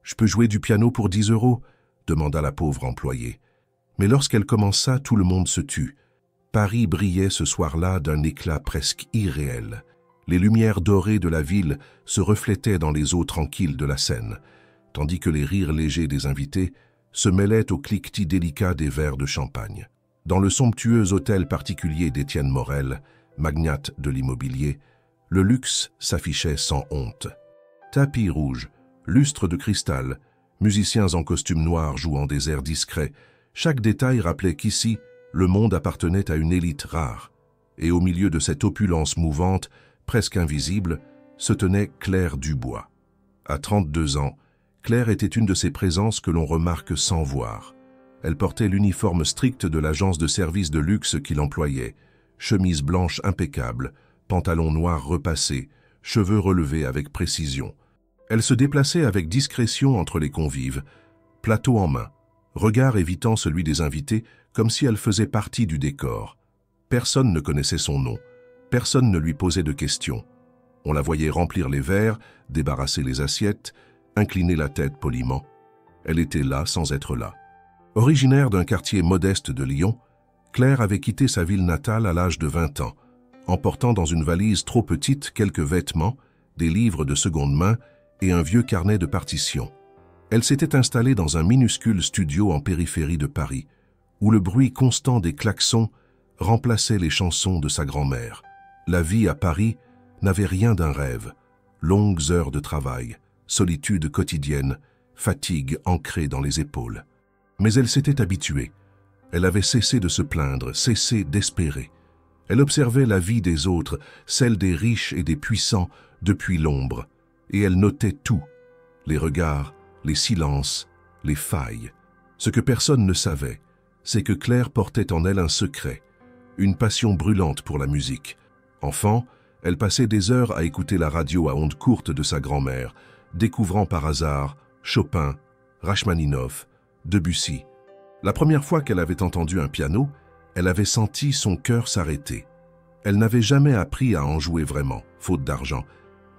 Je peux jouer du piano pour 10 € demanda la pauvre employée. Mais lorsqu'elle commença, tout le monde se tut. Paris brillait ce soir-là d'un éclat presque irréel. Les lumières dorées de la ville se reflétaient dans les eaux tranquilles de la Seine, tandis que les rires légers des invités se mêlaient au cliquetis délicat des verres de champagne. Dans le somptueux hôtel particulier d'Étienne Morel, magnate de l'immobilier, le luxe s'affichait sans honte. Tapis rouge, lustre de cristal, musiciens en costume noir jouant des airs discrets, chaque détail rappelait qu'ici, le monde appartenait à une élite rare. Et au milieu de cette opulence mouvante, presque invisible, se tenait Claire Dubois. À 32 ans, Claire était une de ces présences que l'on remarque sans voir. Elle portait l'uniforme strict de l'agence de service de luxe qui l'employait, chemise blanche impeccable, pantalon noir repassé, cheveux relevés avec précision. Elle se déplaçait avec discrétion entre les convives, plateau en main, regard évitant celui des invités comme si elle faisait partie du décor. Personne ne connaissait son nom, personne ne lui posait de questions. On la voyait remplir les verres, débarrasser les assiettes, incliner la tête poliment. Elle était là sans être là. Originaire d'un quartier modeste de Lyon, Claire avait quitté sa ville natale à l'âge de 20 ans, emportant dans une valise trop petite quelques vêtements, des livres de seconde main et un vieux carnet de partitions. Elle s'était installée dans un minuscule studio en périphérie de Paris, où le bruit constant des klaxons remplaçait les chansons de sa grand-mère. La vie à Paris n'avait rien d'un rêve. Longues heures de travail, solitude quotidienne, fatigue ancrée dans les épaules. Mais elle s'était habituée. Elle avait cessé de se plaindre, cessé d'espérer. Elle observait la vie des autres, celle des riches et des puissants, depuis l'ombre, et elle notait tout, les regards, les silences, les failles. Ce que personne ne savait, c'est que Claire portait en elle un secret, une passion brûlante pour la musique. Enfant, elle passait des heures à écouter la radio à ondes courtes de sa grand-mère, découvrant par hasard Chopin, Rachmaninoff, Debussy. La première fois qu'elle avait entendu un piano, elle avait senti son cœur s'arrêter. Elle n'avait jamais appris à en jouer vraiment, faute d'argent,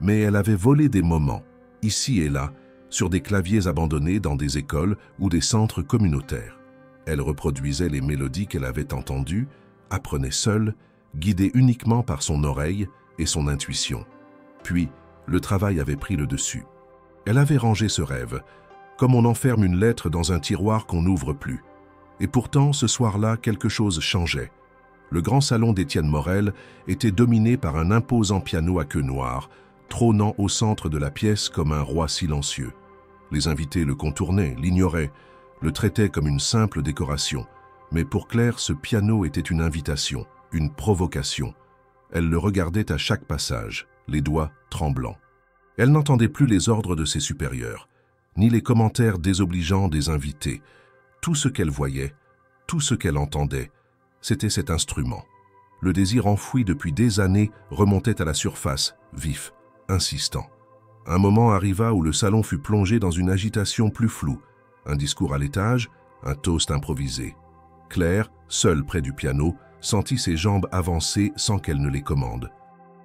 mais elle avait volé des moments, ici et là, sur des claviers abandonnés dans des écoles ou des centres communautaires. Elle reproduisait les mélodies qu'elle avait entendues, apprenait seule, guidée uniquement par son oreille et son intuition. Puis, le travail avait pris le dessus. Elle avait rangé ce rêve, comme on enferme une lettre dans un tiroir qu'on n'ouvre plus. Et pourtant, ce soir-là, quelque chose changeait. Le grand salon d'Étienne Morel était dominé par un imposant piano à queue noire, trônant au centre de la pièce comme un roi silencieux. Les invités le contournaient, l'ignoraient, le traitaient comme une simple décoration. Mais pour Claire, ce piano était une invitation, une provocation. Elle le regardait à chaque passage, les doigts tremblants. Elle n'entendait plus les ordres de ses supérieurs, ni les commentaires désobligeants des invités. Tout ce qu'elle voyait, tout ce qu'elle entendait, c'était cet instrument. Le désir enfoui depuis des années remontait à la surface, vif, insistant. Un moment arriva où le salon fut plongé dans une agitation plus floue. Un discours à l'étage, un toast improvisé. Claire, seule près du piano, sentit ses jambes avancer sans qu'elle ne les commande.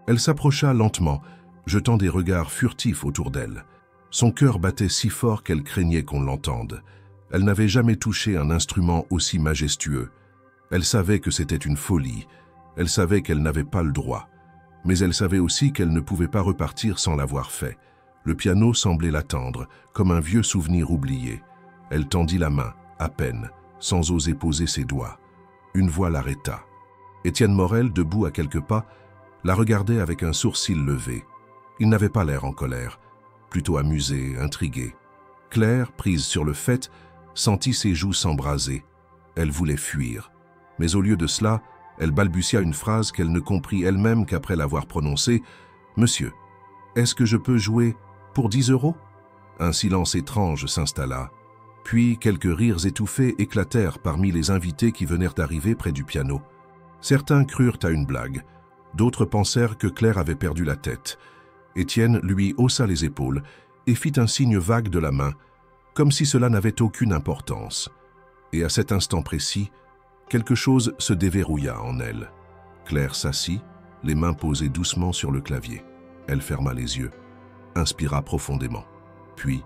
Elle s'approcha lentement, jetant des regards furtifs autour d'elle. Son cœur battait si fort qu'elle craignait qu'on l'entende. Elle n'avait jamais touché un instrument aussi majestueux. Elle savait que c'était une folie. Elle savait qu'elle n'avait pas le droit. Mais elle savait aussi qu'elle ne pouvait pas repartir sans l'avoir fait. Le piano semblait l'attendre, comme un vieux souvenir oublié. Elle tendit la main, à peine, sans oser poser ses doigts. Une voix l'arrêta. Étienne Morel, debout à quelques pas, la regardait avec un sourcil levé. Il n'avait pas l'air en colère, plutôt amusé, intrigué. Claire, prise sur le fait, sentit ses joues s'embraser. Elle voulait fuir. Mais au lieu de cela, elle balbutia une phrase qu'elle ne comprit elle-même qu'après l'avoir prononcée. « Monsieur, est-ce que je peux jouer pour 10 €? » Un silence étrange s'installa. Puis quelques rires étouffés éclatèrent parmi les invités qui venaient d'arriver près du piano. Certains crurent à une blague, d'autres pensèrent que Claire avait perdu la tête. Étienne lui haussa les épaules et fit un signe vague de la main, comme si cela n'avait aucune importance. Et à cet instant précis, quelque chose se déverrouilla en elle. Claire s'assit, les mains posées doucement sur le clavier. Elle ferma les yeux, inspira profondément. Puis,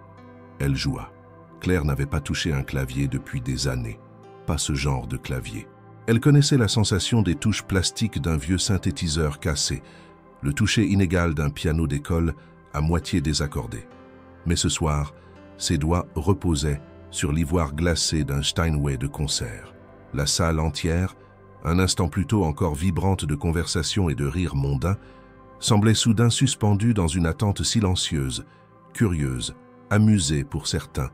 Elle joua. Claire n'avait pas touché un clavier depuis des années. Pas ce genre de clavier. Elle connaissait la sensation des touches plastiques d'un vieux synthétiseur cassé, le toucher inégal d'un piano d'école à moitié désaccordé. Mais ce soir, ses doigts reposaient sur l'ivoire glacé d'un Steinway de concert. La salle entière, un instant plus tôt encore vibrante de conversation et de rires mondains, semblait soudain suspendue dans une attente silencieuse, curieuse, amusée pour certains,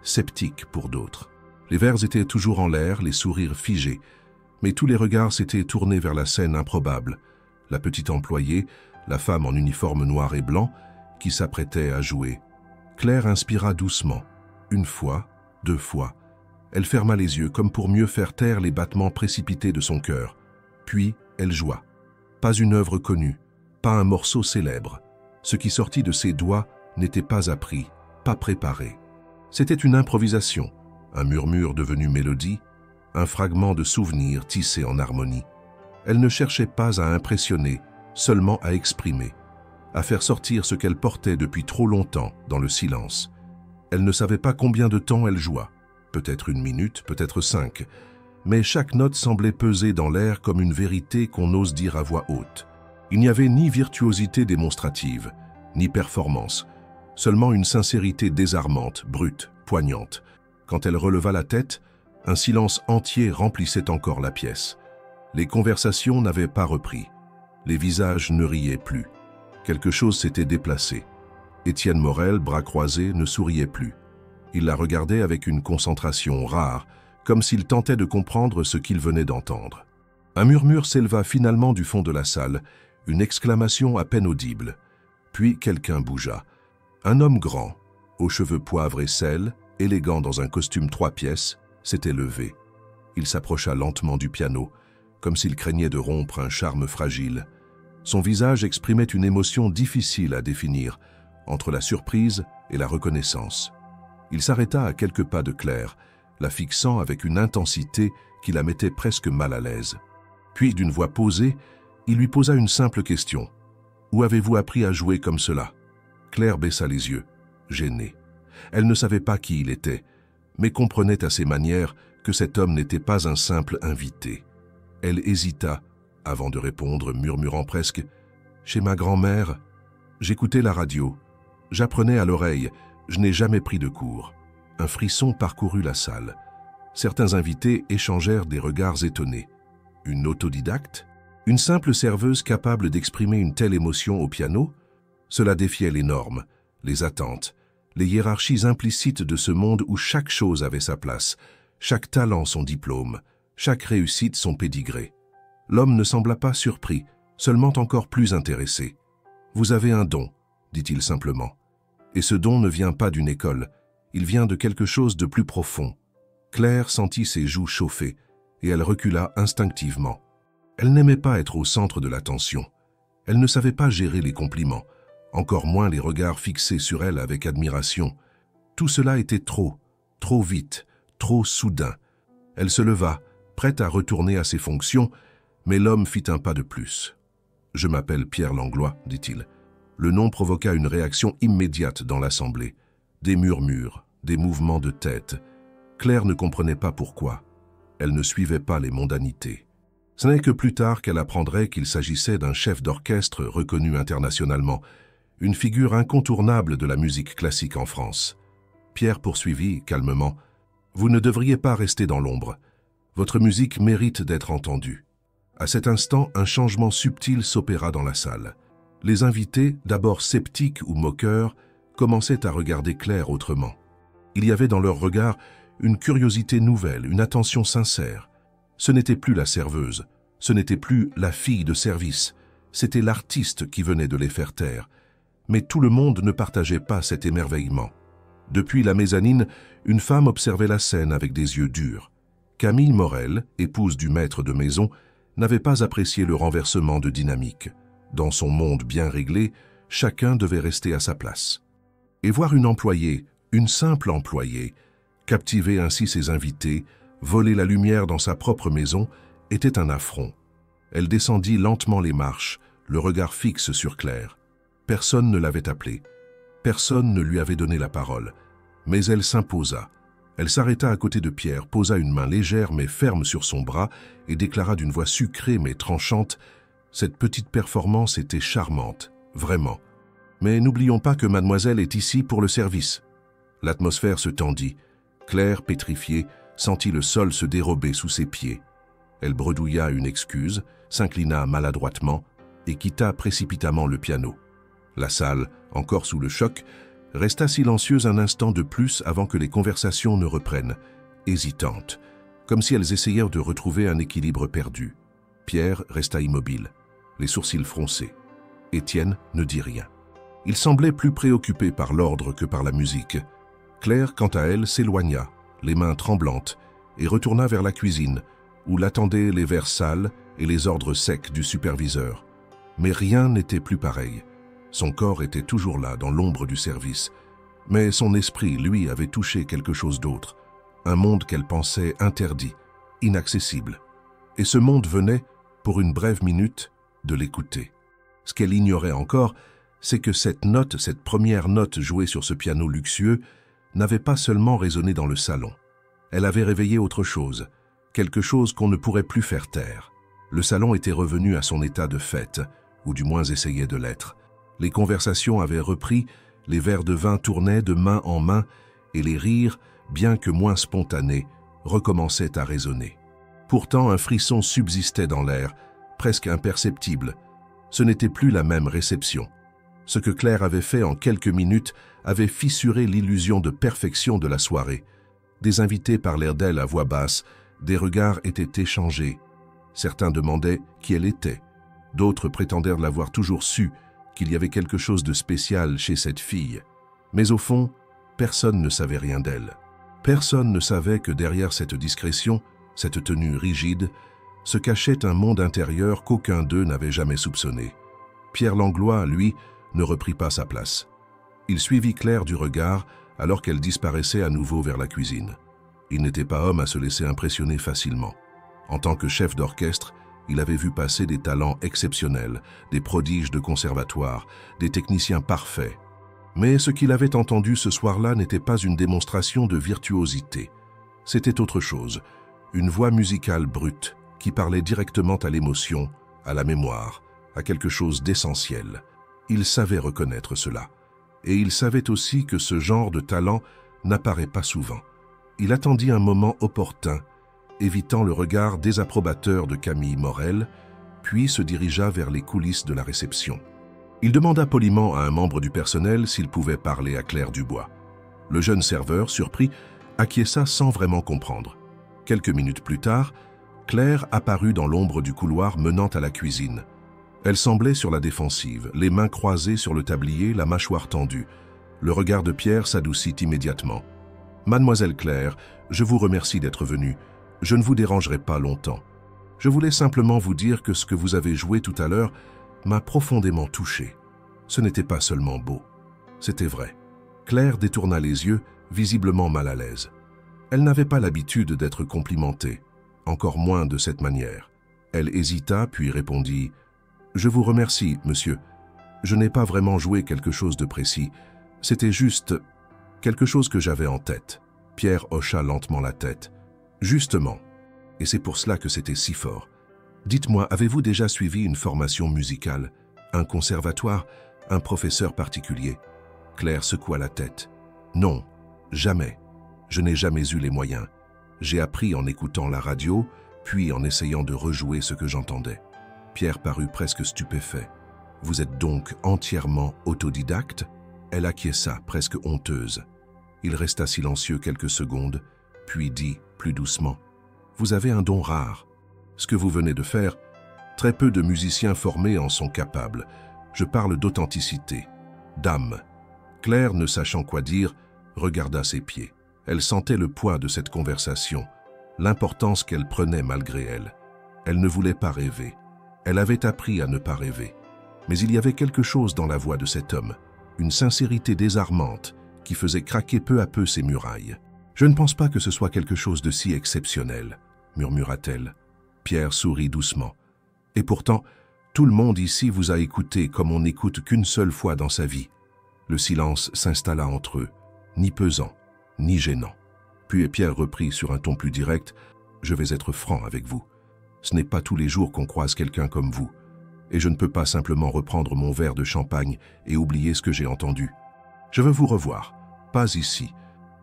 sceptique pour d'autres. Les verres étaient toujours en l'air, les sourires figés, mais tous les regards s'étaient tournés vers la scène improbable, la petite employée, la femme en uniforme noir et blanc, qui s'apprêtait à jouer. Claire inspira doucement, une fois, 2 fois. Elle ferma les yeux comme pour mieux faire taire les battements précipités de son cœur. Puis, elle joua. Pas une œuvre connue, pas un morceau célèbre. Ce qui sortit de ses doigts n'était pas appris, pas préparé. C'était une improvisation, un murmure devenu mélodie, un fragment de souvenir tissé en harmonie. Elle ne cherchait pas à impressionner, seulement à exprimer, à faire sortir ce qu'elle portait depuis trop longtemps dans le silence. Elle ne savait pas combien de temps elle joua, peut-être 1 minute, peut-être 5, mais chaque note semblait peser dans l'air comme une vérité qu'on ose dire à voix haute. Il n'y avait ni virtuosité démonstrative, ni performance, seulement une sincérité désarmante, brute, poignante. Quand elle releva la tête, un silence entier remplissait encore la pièce. Les conversations n'avaient pas repris. Les visages ne riaient plus. Quelque chose s'était déplacé. Étienne Morel, bras croisés, ne souriait plus. Il la regardait avec une concentration rare, comme s'il tentait de comprendre ce qu'il venait d'entendre. Un murmure s'éleva finalement du fond de la salle, une exclamation à peine audible. Puis quelqu'un bougea. Un homme grand, aux cheveux poivre et sel, élégant dans un costume 3 pièces, s'était levé. Il s'approcha lentement du piano, comme s'il craignait de rompre un charme fragile. Son visage exprimait une émotion difficile à définir, entre la surprise et la reconnaissance. Il s'arrêta à quelques pas de Claire, la fixant avec une intensité qui la mettait presque mal à l'aise. Puis, d'une voix posée, il lui posa une simple question. « Où avez-vous appris à jouer comme cela ?» Claire baissa les yeux, gênée. Elle ne savait pas qui il était, mais comprenait à ses manières que cet homme n'était pas un simple invité. Elle hésita, avant de répondre, murmurant presque « Chez ma grand-mère, j'écoutais la radio. J'apprenais à l'oreille, je n'ai jamais pris de cours. » Un frisson parcourut la salle. Certains invités échangèrent des regards étonnés. Une autodidacte? Une simple serveuse capable d'exprimer une telle émotion au piano? Cela défiait les normes, les attentes, les hiérarchies implicites de ce monde où chaque chose avait sa place, chaque talent son diplôme, chaque réussite son pédigré. L'homme ne sembla pas surpris, seulement encore plus intéressé. « Vous avez un don », dit-il simplement. Et ce don ne vient pas d'une école, il vient de quelque chose de plus profond. Claire sentit ses joues chauffer, et elle recula instinctivement. Elle n'aimait pas être au centre de l'attention. Elle ne savait pas gérer les compliments, encore moins les regards fixés sur elle avec admiration. Tout cela était trop vite, trop soudain. Elle se leva, prête à retourner à ses fonctions, mais l'homme fit un pas de plus. « Je m'appelle Pierre Langlois », dit-il. Le nom provoqua une réaction immédiate dans l'assemblée. Des murmures, des mouvements de tête. Claire ne comprenait pas pourquoi. Elle ne suivait pas les mondanités. Ce n'est que plus tard qu'elle apprendrait qu'il s'agissait d'un chef d'orchestre reconnu internationalement, une figure incontournable de la musique classique en France. Pierre poursuivit calmement. « Vous ne devriez pas rester dans l'ombre. Votre musique mérite d'être entendue. » À cet instant, un changement subtil s'opéra dans la salle. Les invités, d'abord sceptiques ou moqueurs, commençaient à regarder Claire autrement. Il y avait dans leur regard une curiosité nouvelle, une attention sincère. Ce n'était plus la serveuse, ce n'était plus la fille de service, c'était l'artiste qui venait de les faire taire. Mais tout le monde ne partageait pas cet émerveillement. Depuis la mezzanine, une femme observait la scène avec des yeux durs. Camille Morel, épouse du maître de maison, n'avait pas apprécié le renversement de dynamique. Dans son monde bien réglé, chacun devait rester à sa place. Et voir une employée, une simple employée, captiver ainsi ses invités, voler la lumière dans sa propre maison, était un affront. Elle descendit lentement les marches, le regard fixe sur Claire. Personne ne l'avait appelée. Personne ne lui avait donné la parole. Mais elle s'imposa. Elle s'arrêta à côté de Pierre, posa une main légère mais ferme sur son bras et déclara d'une voix sucrée mais tranchante « Cette petite performance était charmante, vraiment. Mais n'oublions pas que mademoiselle est ici pour le service. » L'atmosphère se tendit. Claire, pétrifiée, sentit le sol se dérober sous ses pieds. Elle bredouilla une excuse, s'inclina maladroitement et quitta précipitamment le piano. La salle, encore sous le choc, resta silencieuse un instant de plus avant que les conversations ne reprennent, hésitantes, comme si elles essayèrent de retrouver un équilibre perdu. Pierre resta immobile, les sourcils froncés. Étienne ne dit rien. Il semblait plus préoccupé par l'ordre que par la musique. Claire, quant à elle, s'éloigna, les mains tremblantes, et retourna vers la cuisine, où l'attendaient les verres sales et les ordres secs du superviseur. Mais rien n'était plus pareil. Son corps était toujours là, dans l'ombre du service. Mais son esprit, lui, avait touché quelque chose d'autre. Un monde qu'elle pensait interdit, inaccessible. Et ce monde venait, pour une brève minute, de l'écouter. Ce qu'elle ignorait encore, c'est que cette note, cette première note jouée sur ce piano luxueux, n'avait pas seulement résonné dans le salon. Elle avait réveillé autre chose, quelque chose qu'on ne pourrait plus faire taire. Le salon était revenu à son état de fête, ou du moins essayait de l'être. Les conversations avaient repris, les verres de vin tournaient de main en main, et les rires, bien que moins spontanés, recommençaient à résonner. Pourtant, un frisson subsistait dans l'air, presque imperceptible. Ce n'était plus la même réception. Ce que Claire avait fait en quelques minutes avait fissuré l'illusion de perfection de la soirée. Des invités parlèrent d'elle à voix basse, des regards étaient échangés. Certains demandaient qui elle était. D'autres prétendèrent l'avoir toujours su, qu'il y avait quelque chose de spécial chez cette fille. Mais au fond, personne ne savait rien d'elle. Personne ne savait que derrière cette discrétion, cette tenue rigide, se cachait un monde intérieur qu'aucun d'eux n'avait jamais soupçonné. Pierre Langlois, lui, ne reprit pas sa place. Il suivit Claire du regard alors qu'elle disparaissait à nouveau vers la cuisine. Il n'était pas homme à se laisser impressionner facilement. En tant que chef d'orchestre, il avait vu passer des talents exceptionnels, des prodiges de conservatoire, des techniciens parfaits. Mais ce qu'il avait entendu ce soir-là n'était pas une démonstration de virtuosité. C'était autre chose, une voix musicale brute qui parlait directement à l'émotion, à la mémoire, à quelque chose d'essentiel. Il savait reconnaître cela. Et il savait aussi que ce genre de talent n'apparaît pas souvent. Il attendit un moment opportun, évitant le regard désapprobateur de Camille Morel, puis se dirigea vers les coulisses de la réception. Il demanda poliment à un membre du personnel s'il pouvait parler à Claire Dubois. Le jeune serveur, surpris, acquiesça sans vraiment comprendre. Quelques minutes plus tard, Claire apparut dans l'ombre du couloir menant à la cuisine. Elle semblait sur la défensive, les mains croisées sur le tablier, la mâchoire tendue. Le regard de Pierre s'adoucit immédiatement. « Mademoiselle Claire, je vous remercie d'être venue. Je ne vous dérangerai pas longtemps. Je voulais simplement vous dire que ce que vous avez joué tout à l'heure m'a profondément touché. Ce n'était pas seulement beau. C'était vrai. » Claire détourna les yeux, visiblement mal à l'aise. Elle n'avait pas l'habitude d'être complimentée, encore moins de cette manière. Elle hésita, puis répondit « Je vous remercie, monsieur. Je n'ai pas vraiment joué quelque chose de précis. C'était juste quelque chose que j'avais en tête. » Pierre hocha lentement la tête. « Justement. Et c'est pour cela que c'était si fort. Dites-moi, avez-vous déjà suivi une formation musicale, un conservatoire, un professeur particulier ?» Claire secoua la tête. « Non, jamais. Je n'ai jamais eu les moyens. J'ai appris en écoutant la radio, puis en essayant de rejouer ce que j'entendais. » Pierre parut presque stupéfait. « Vous êtes donc entièrement autodidacte ?» Elle acquiesça, presque honteuse. Il resta silencieux quelques secondes, puis dit, plus doucement, « Vous avez un don rare. Ce que vous venez de faire, très peu de musiciens formés en sont capables. Je parle d'authenticité, d'âme. » Claire, ne sachant quoi dire, regarda ses pieds. Elle sentait le poids de cette conversation, l'importance qu'elle prenait malgré elle. Elle ne voulait pas rêver. Elle avait appris à ne pas rêver. Mais il y avait quelque chose dans la voix de cet homme, une sincérité désarmante qui faisait craquer peu à peu ses murailles. « Je ne pense pas que ce soit quelque chose de si exceptionnel, » murmura-t-elle. Pierre sourit doucement. « Et pourtant, tout le monde ici vous a écouté comme on n'écoute qu'une seule fois dans sa vie. » Le silence s'installa entre eux, ni pesant, ni gênant. Puis Pierre reprit sur un ton plus direct, « Je vais être franc avec vous. Ce n'est pas tous les jours qu'on croise quelqu'un comme vous. Et je ne peux pas simplement reprendre mon verre de champagne et oublier ce que j'ai entendu. Je veux vous revoir, pas ici,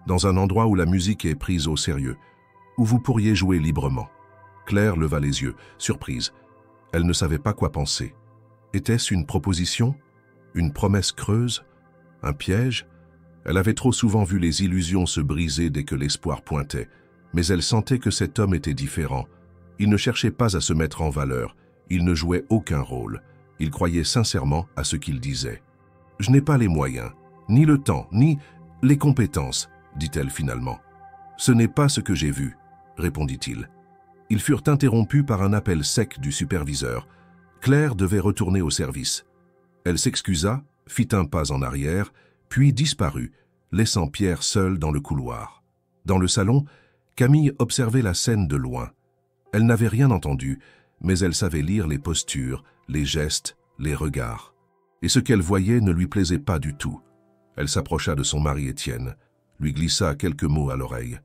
dans un endroit où la musique est prise au sérieux, où vous pourriez jouer librement. » Claire leva les yeux, surprise. Elle ne savait pas quoi penser. Était-ce une proposition? Une promesse creuse? Un piège? Elle avait trop souvent vu les illusions se briser dès que l'espoir pointait, mais elle sentait que cet homme était différent. Il ne cherchait pas à se mettre en valeur, il ne jouait aucun rôle. Il croyait sincèrement à ce qu'il disait. « Je n'ai pas les moyens, ni le temps, ni les compétences, » dit-elle finalement. « Ce n'est pas ce que j'ai vu, » répondit-il. Ils furent interrompus par un appel sec du superviseur. Claire devait retourner au service. Elle s'excusa, fit un pas en arrière, puis disparut, laissant Pierre seul dans le couloir. Dans le salon, Camille observait la scène de loin. Elle n'avait rien entendu, mais elle savait lire les postures, les gestes, les regards. Et ce qu'elle voyait ne lui plaisait pas du tout. Elle s'approcha de son mari Étienne, lui glissa quelques mots à l'oreille.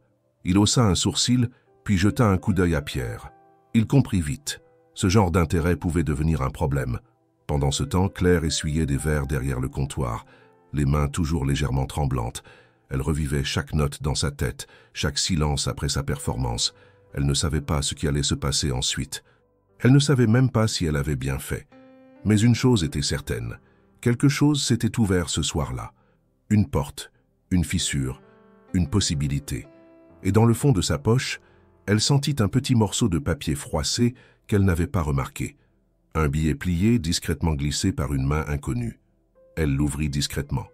Il haussa un sourcil, puis jeta un coup d'œil à Pierre. Il comprit vite. Ce genre d'intérêt pouvait devenir un problème. Pendant ce temps, Claire essuyait des verres derrière le comptoir, les mains toujours légèrement tremblantes. Elle revivait chaque note dans sa tête, chaque silence après sa performance. Elle ne savait pas ce qui allait se passer ensuite. Elle ne savait même pas si elle avait bien fait. Mais une chose était certaine. Quelque chose s'était ouvert ce soir-là. Une porte, une fissure, une possibilité. Et dans le fond de sa poche, elle sentit un petit morceau de papier froissé qu'elle n'avait pas remarqué. Un billet plié discrètement glissé par une main inconnue. Elle l'ouvrit discrètement.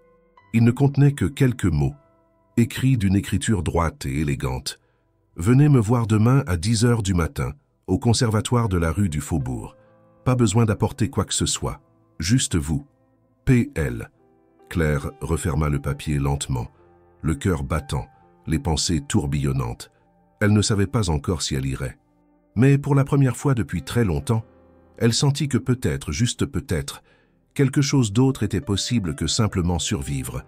Il ne contenait que quelques mots, écrits d'une écriture droite et élégante. « Venez me voir demain à 10 heures du matin, au conservatoire de la rue du Faubourg. Pas besoin d'apporter quoi que ce soit, juste vous. P.L. » Claire referma le papier lentement, le cœur battant, les pensées tourbillonnantes. Elle ne savait pas encore si elle irait. Mais pour la première fois depuis très longtemps, elle sentit que peut-être, juste peut-être, quelque chose d'autre était possible que simplement survivre.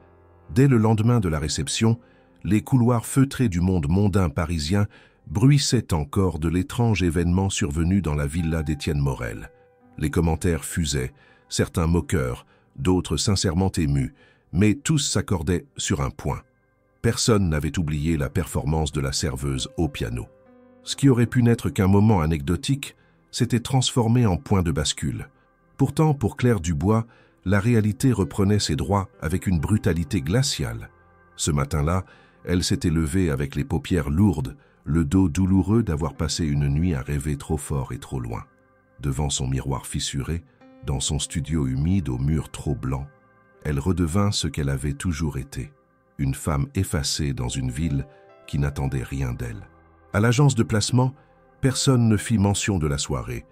Dès le lendemain de la réception, les couloirs feutrés du monde mondain parisien bruissaient encore de l'étrange événement survenu dans la villa d'Étienne Morel. Les commentaires fusaient, certains moqueurs, d'autres sincèrement émus, mais tous s'accordaient sur un point. Personne n'avait oublié la performance de la serveuse au piano. Ce qui aurait pu n'être qu'un moment anecdotique s'était transformé en point de bascule. Pourtant, pour Claire Dubois, la réalité reprenait ses droits avec une brutalité glaciale. Ce matin-là, elle s'était levée avec les paupières lourdes, le dos douloureux d'avoir passé une nuit à rêver trop fort et trop loin. Devant son miroir fissuré, dans son studio humide aux murs trop blancs, elle redevint ce qu'elle avait toujours été, une femme effacée dans une ville qui n'attendait rien d'elle. À l'agence de placement, personne ne fit mention de la soirée.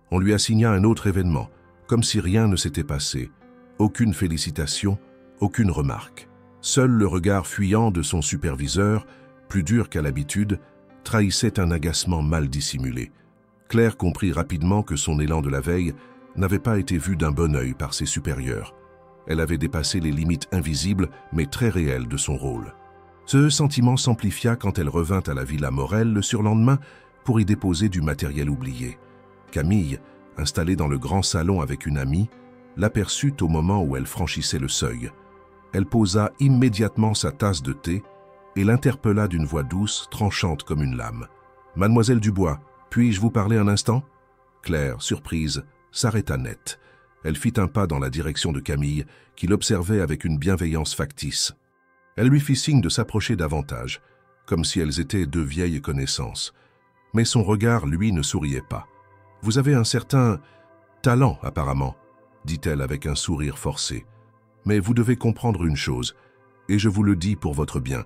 On lui assigna un autre événement, comme si rien ne s'était passé. Aucune félicitation, aucune remarque. Seul le regard fuyant de son superviseur, plus dur qu'à l'habitude, trahissait un agacement mal dissimulé. Claire comprit rapidement que son élan de la veille n'avait pas été vu d'un bon œil par ses supérieurs. Elle avait dépassé les limites invisibles mais très réelles de son rôle. Ce sentiment s'amplifia quand elle revint à la Villa Morel le surlendemain pour y déposer du matériel oublié. Camille, installée dans le grand salon avec une amie, l'aperçut au moment où elle franchissait le seuil. Elle posa immédiatement sa tasse de thé et l'interpella d'une voix douce, tranchante comme une lame. « Mademoiselle Dubois, puis-je vous parler un instant ?» Claire, surprise, s'arrêta net. Elle fit un pas dans la direction de Camille, qui l'observait avec une bienveillance factice. Elle lui fit signe de s'approcher davantage, comme si elles étaient deux vieilles connaissances. Mais son regard, lui, ne souriait pas. « Vous avez un certain talent, apparemment, » dit-elle avec un sourire forcé. « Mais vous devez comprendre une chose, et je vous le dis pour votre bien.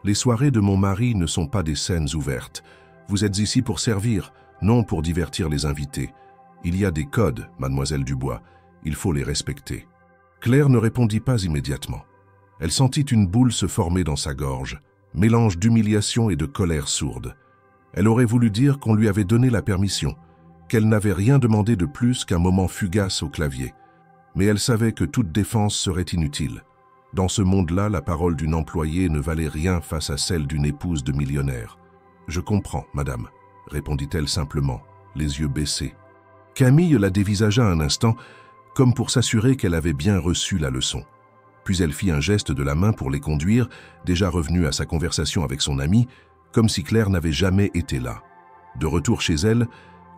Les soirées de mon mari ne sont pas des scènes ouvertes. Vous êtes ici pour servir, non pour divertir les invités. Il y a des codes, mademoiselle Dubois. Il faut les respecter. » Claire ne répondit pas immédiatement. Elle sentit une boule se former dans sa gorge, mélange d'humiliation et de colère sourde. Elle aurait voulu dire qu'on lui avait donné la permission, qu'elle n'avait rien demandé de plus qu'un moment fugace au clavier. Mais elle savait que toute défense serait inutile. Dans ce monde-là, la parole d'une employée ne valait rien face à celle d'une épouse de millionnaire. « Je comprends, madame », répondit-elle simplement, les yeux baissés. Camille la dévisagea un instant, comme pour s'assurer qu'elle avait bien reçu la leçon. Puis elle fit un geste de la main pour les conduire, déjà revenue à sa conversation avec son amie, comme si Claire n'avait jamais été là. De retour chez elle,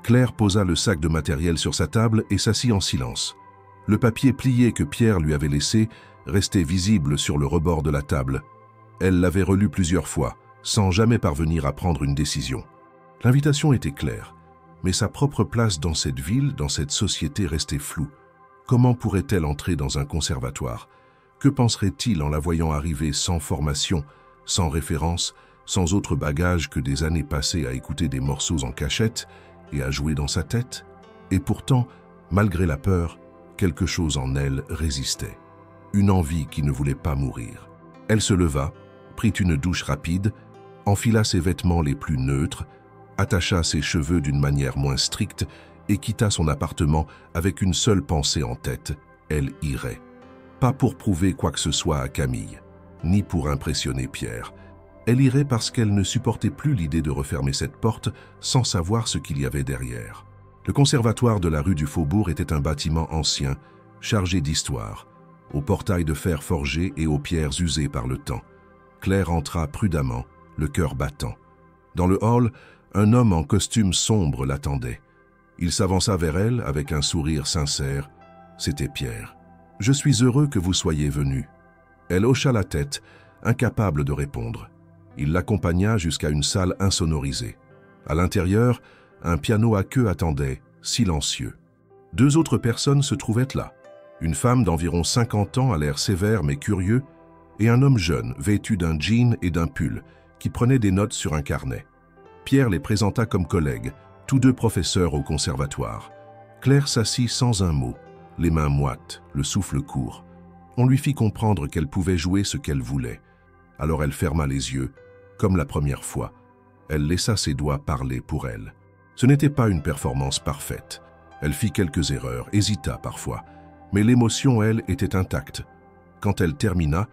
Claire posa le sac de matériel sur sa table et s'assit en silence. Le papier plié que Pierre lui avait laissé restait visible sur le rebord de la table. Elle l'avait relu plusieurs fois, sans jamais parvenir à prendre une décision. L'invitation était claire, mais sa propre place dans cette ville, dans cette société restait floue. Comment pourrait-elle entrer dans un conservatoire? Que penserait-il en la voyant arriver sans formation, sans référence, sans autre bagage que des années passées à écouter des morceaux en cachette et à jouer dans sa tête? Et pourtant, malgré la peur, quelque chose en elle résistait. Une envie qui ne voulait pas mourir. Elle se leva, prit une douche rapide, enfila ses vêtements les plus neutres, attacha ses cheveux d'une manière moins stricte et quitta son appartement avec une seule pensée en tête, elle irait. Pas pour prouver quoi que ce soit à Camille, ni pour impressionner Pierre. Elle irait parce qu'elle ne supportait plus l'idée de refermer cette porte sans savoir ce qu'il y avait derrière. Le conservatoire de la rue du Faubourg était un bâtiment ancien, chargé d'histoire, aux portails de fer forgés et aux pierres usées par le temps. Claire entra prudemment, le cœur battant. Dans le hall, un homme en costume sombre l'attendait. Il s'avança vers elle avec un sourire sincère. C'était Pierre. « Je suis heureux que vous soyez venu. » Elle hocha la tête, incapable de répondre. Il l'accompagna jusqu'à une salle insonorisée. À l'intérieur, un piano à queue attendait, silencieux. 2 autres personnes se trouvaient là. Une femme d'environ 50 ans à l'air sévère mais curieux, et un homme jeune, vêtu d'un jean et d'un pull, qui prenait des notes sur un carnet. Pierre les présenta comme collègues, tous 2 professeurs au conservatoire. Claire s'assit sans un mot, les mains moites, le souffle court. On lui fit comprendre qu'elle pouvait jouer ce qu'elle voulait. Alors elle ferma les yeux, comme la première fois. Elle laissa ses doigts parler pour elle. Ce n'était pas une performance parfaite. Elle fit quelques erreurs, hésita parfois, mais l'émotion, elle, était intacte. Quand elle termina,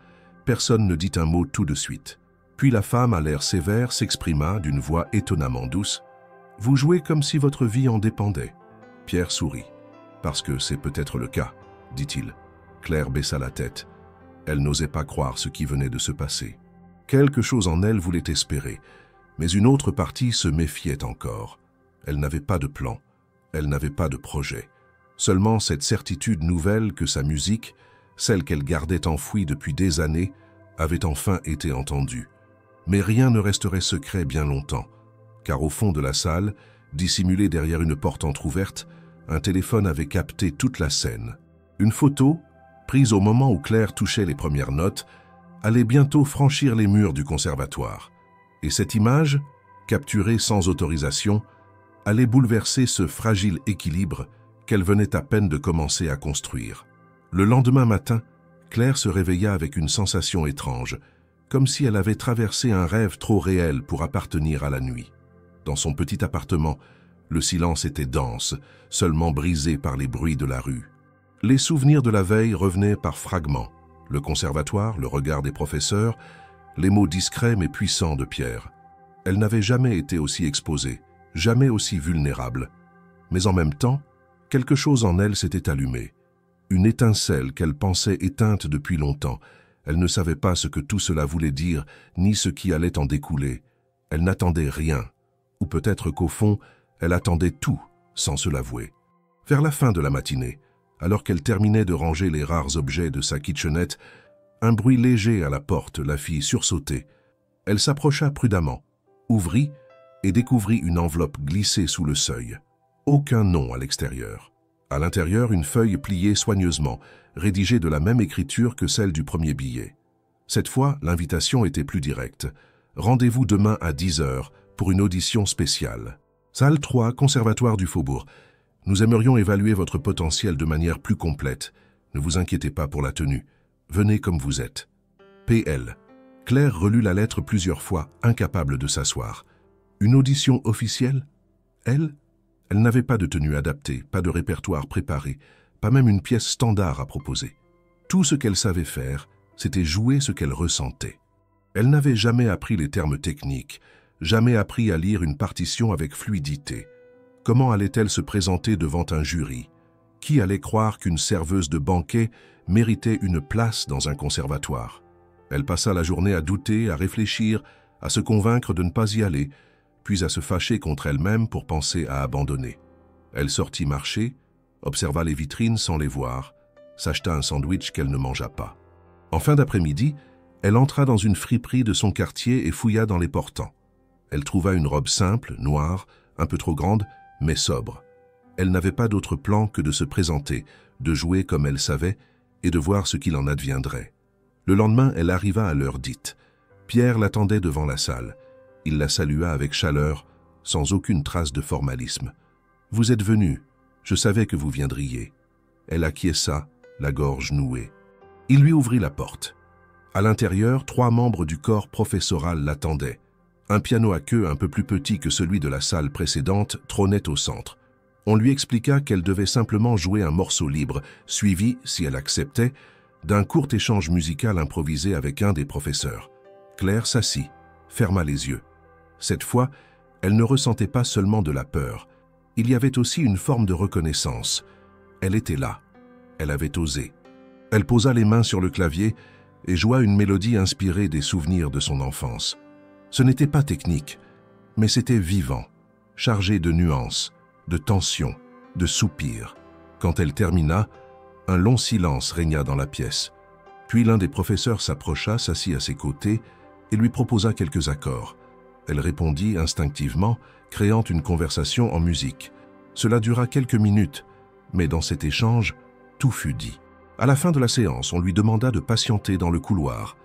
personne ne dit un mot tout de suite. Puis la femme, à l'air sévère, s'exprima d'une voix étonnamment douce. « Vous jouez comme si votre vie en dépendait. » Pierre sourit. « Parce que c'est peut-être le cas, » dit-il. Claire baissa la tête. Elle n'osait pas croire ce qui venait de se passer. Quelque chose en elle voulait espérer, mais une autre partie se méfiait encore. Elle n'avait pas de plan, elle n'avait pas de projet. Seulement cette certitude nouvelle que sa musique, celle qu'elle gardait enfouie depuis des années, avait enfin été entendue. Mais rien ne resterait secret bien longtemps, car au fond de la salle, dissimulé derrière une porte entr'ouverte, un téléphone avait capté toute la scène. Une photo, prise au moment où Claire touchait les premières notes, allait bientôt franchir les murs du conservatoire. Et cette image, capturée sans autorisation, allait bouleverser ce fragile équilibre qu'elle venait à peine de commencer à construire. Le lendemain matin, Claire se réveilla avec une sensation étrange, comme si elle avait traversé un rêve trop réel pour appartenir à la nuit. Dans son petit appartement, le silence était dense, seulement brisé par les bruits de la rue. Les souvenirs de la veille revenaient par fragments. Le conservatoire, le regard des professeurs, les mots discrets mais puissants de Pierre. Elle n'avait jamais été aussi exposée, jamais aussi vulnérable. Mais en même temps, quelque chose en elle s'était allumé. Une étincelle qu'elle pensait éteinte depuis longtemps. Elle ne savait pas ce que tout cela voulait dire, ni ce qui allait en découler. Elle n'attendait rien. Ou peut-être qu'au fond, elle attendait tout, sans se l'avouer. Vers la fin de la matinée, alors qu'elle terminait de ranger les rares objets de sa kitchenette, un bruit léger à la porte la fit sursauter. Elle s'approcha prudemment, ouvrit et découvrit une enveloppe glissée sous le seuil. Aucun nom à l'extérieur. À l'intérieur, une feuille pliée soigneusement, rédigée de la même écriture que celle du premier billet. Cette fois, l'invitation était plus directe. Rendez-vous demain à 10 heures pour une audition spéciale. Salle 3, Conservatoire du Faubourg. Nous aimerions évaluer votre potentiel de manière plus complète. Ne vous inquiétez pas pour la tenue. Venez comme vous êtes. P.L. Claire relut la lettre plusieurs fois, incapable de s'asseoir. Une audition officielle? Elle n'avait pas de tenue adaptée, pas de répertoire préparé, pas même une pièce standard à proposer. Tout ce qu'elle savait faire c'était jouer ce qu'elle ressentait. Elle n'avait jamais appris les termes techniques, jamais appris à lire une partition avec fluidité. Comment allait-elle se présenter devant un jury? Qui allait croire qu'une serveuse de banquet méritait une place dans un conservatoire? Elle passa la journée à douter, à réfléchir, à se convaincre de ne pas y aller, puis à se fâcher contre elle-même pour penser à abandonner. Elle sortit marcher, observa les vitrines sans les voir, s'acheta un sandwich qu'elle ne mangea pas. En fin d'après-midi, elle entra dans une friperie de son quartier et fouilla dans les portants. Elle trouva une robe simple, noire, un peu trop grande, mais sobre. Elle n'avait pas d'autre plan que de se présenter, de jouer comme elle savait et de voir ce qu'il en adviendrait. Le lendemain, elle arriva à l'heure dite. Pierre l'attendait devant la salle. Il la salua avec chaleur, sans aucune trace de formalisme. « Vous êtes venu. Je savais que vous viendriez. » Elle acquiesça, la gorge nouée. Il lui ouvrit la porte. À l'intérieur, 3 membres du corps professoral l'attendaient. Un piano à queue un peu plus petit que celui de la salle précédente trônait au centre. On lui expliqua qu'elle devait simplement jouer un morceau libre, suivi, si elle acceptait, d'un court échange musical improvisé avec un des professeurs. Claire s'assit, ferma les yeux. Cette fois, elle ne ressentait pas seulement de la peur. Il y avait aussi une forme de reconnaissance. Elle était là. Elle avait osé. Elle posa les mains sur le clavier et joua une mélodie inspirée des souvenirs de son enfance. Ce n'était pas technique, mais c'était vivant, chargé de nuances, de tensions, de soupirs. Quand elle termina, un long silence régna dans la pièce. Puis l'un des professeurs s'approcha, s'assit à ses côtés et lui proposa quelques accords. Elle répondit instinctivement, créant une conversation en musique. Cela dura quelques minutes, mais dans cet échange, tout fut dit. À la fin de la séance, on lui demanda de patienter dans le couloir.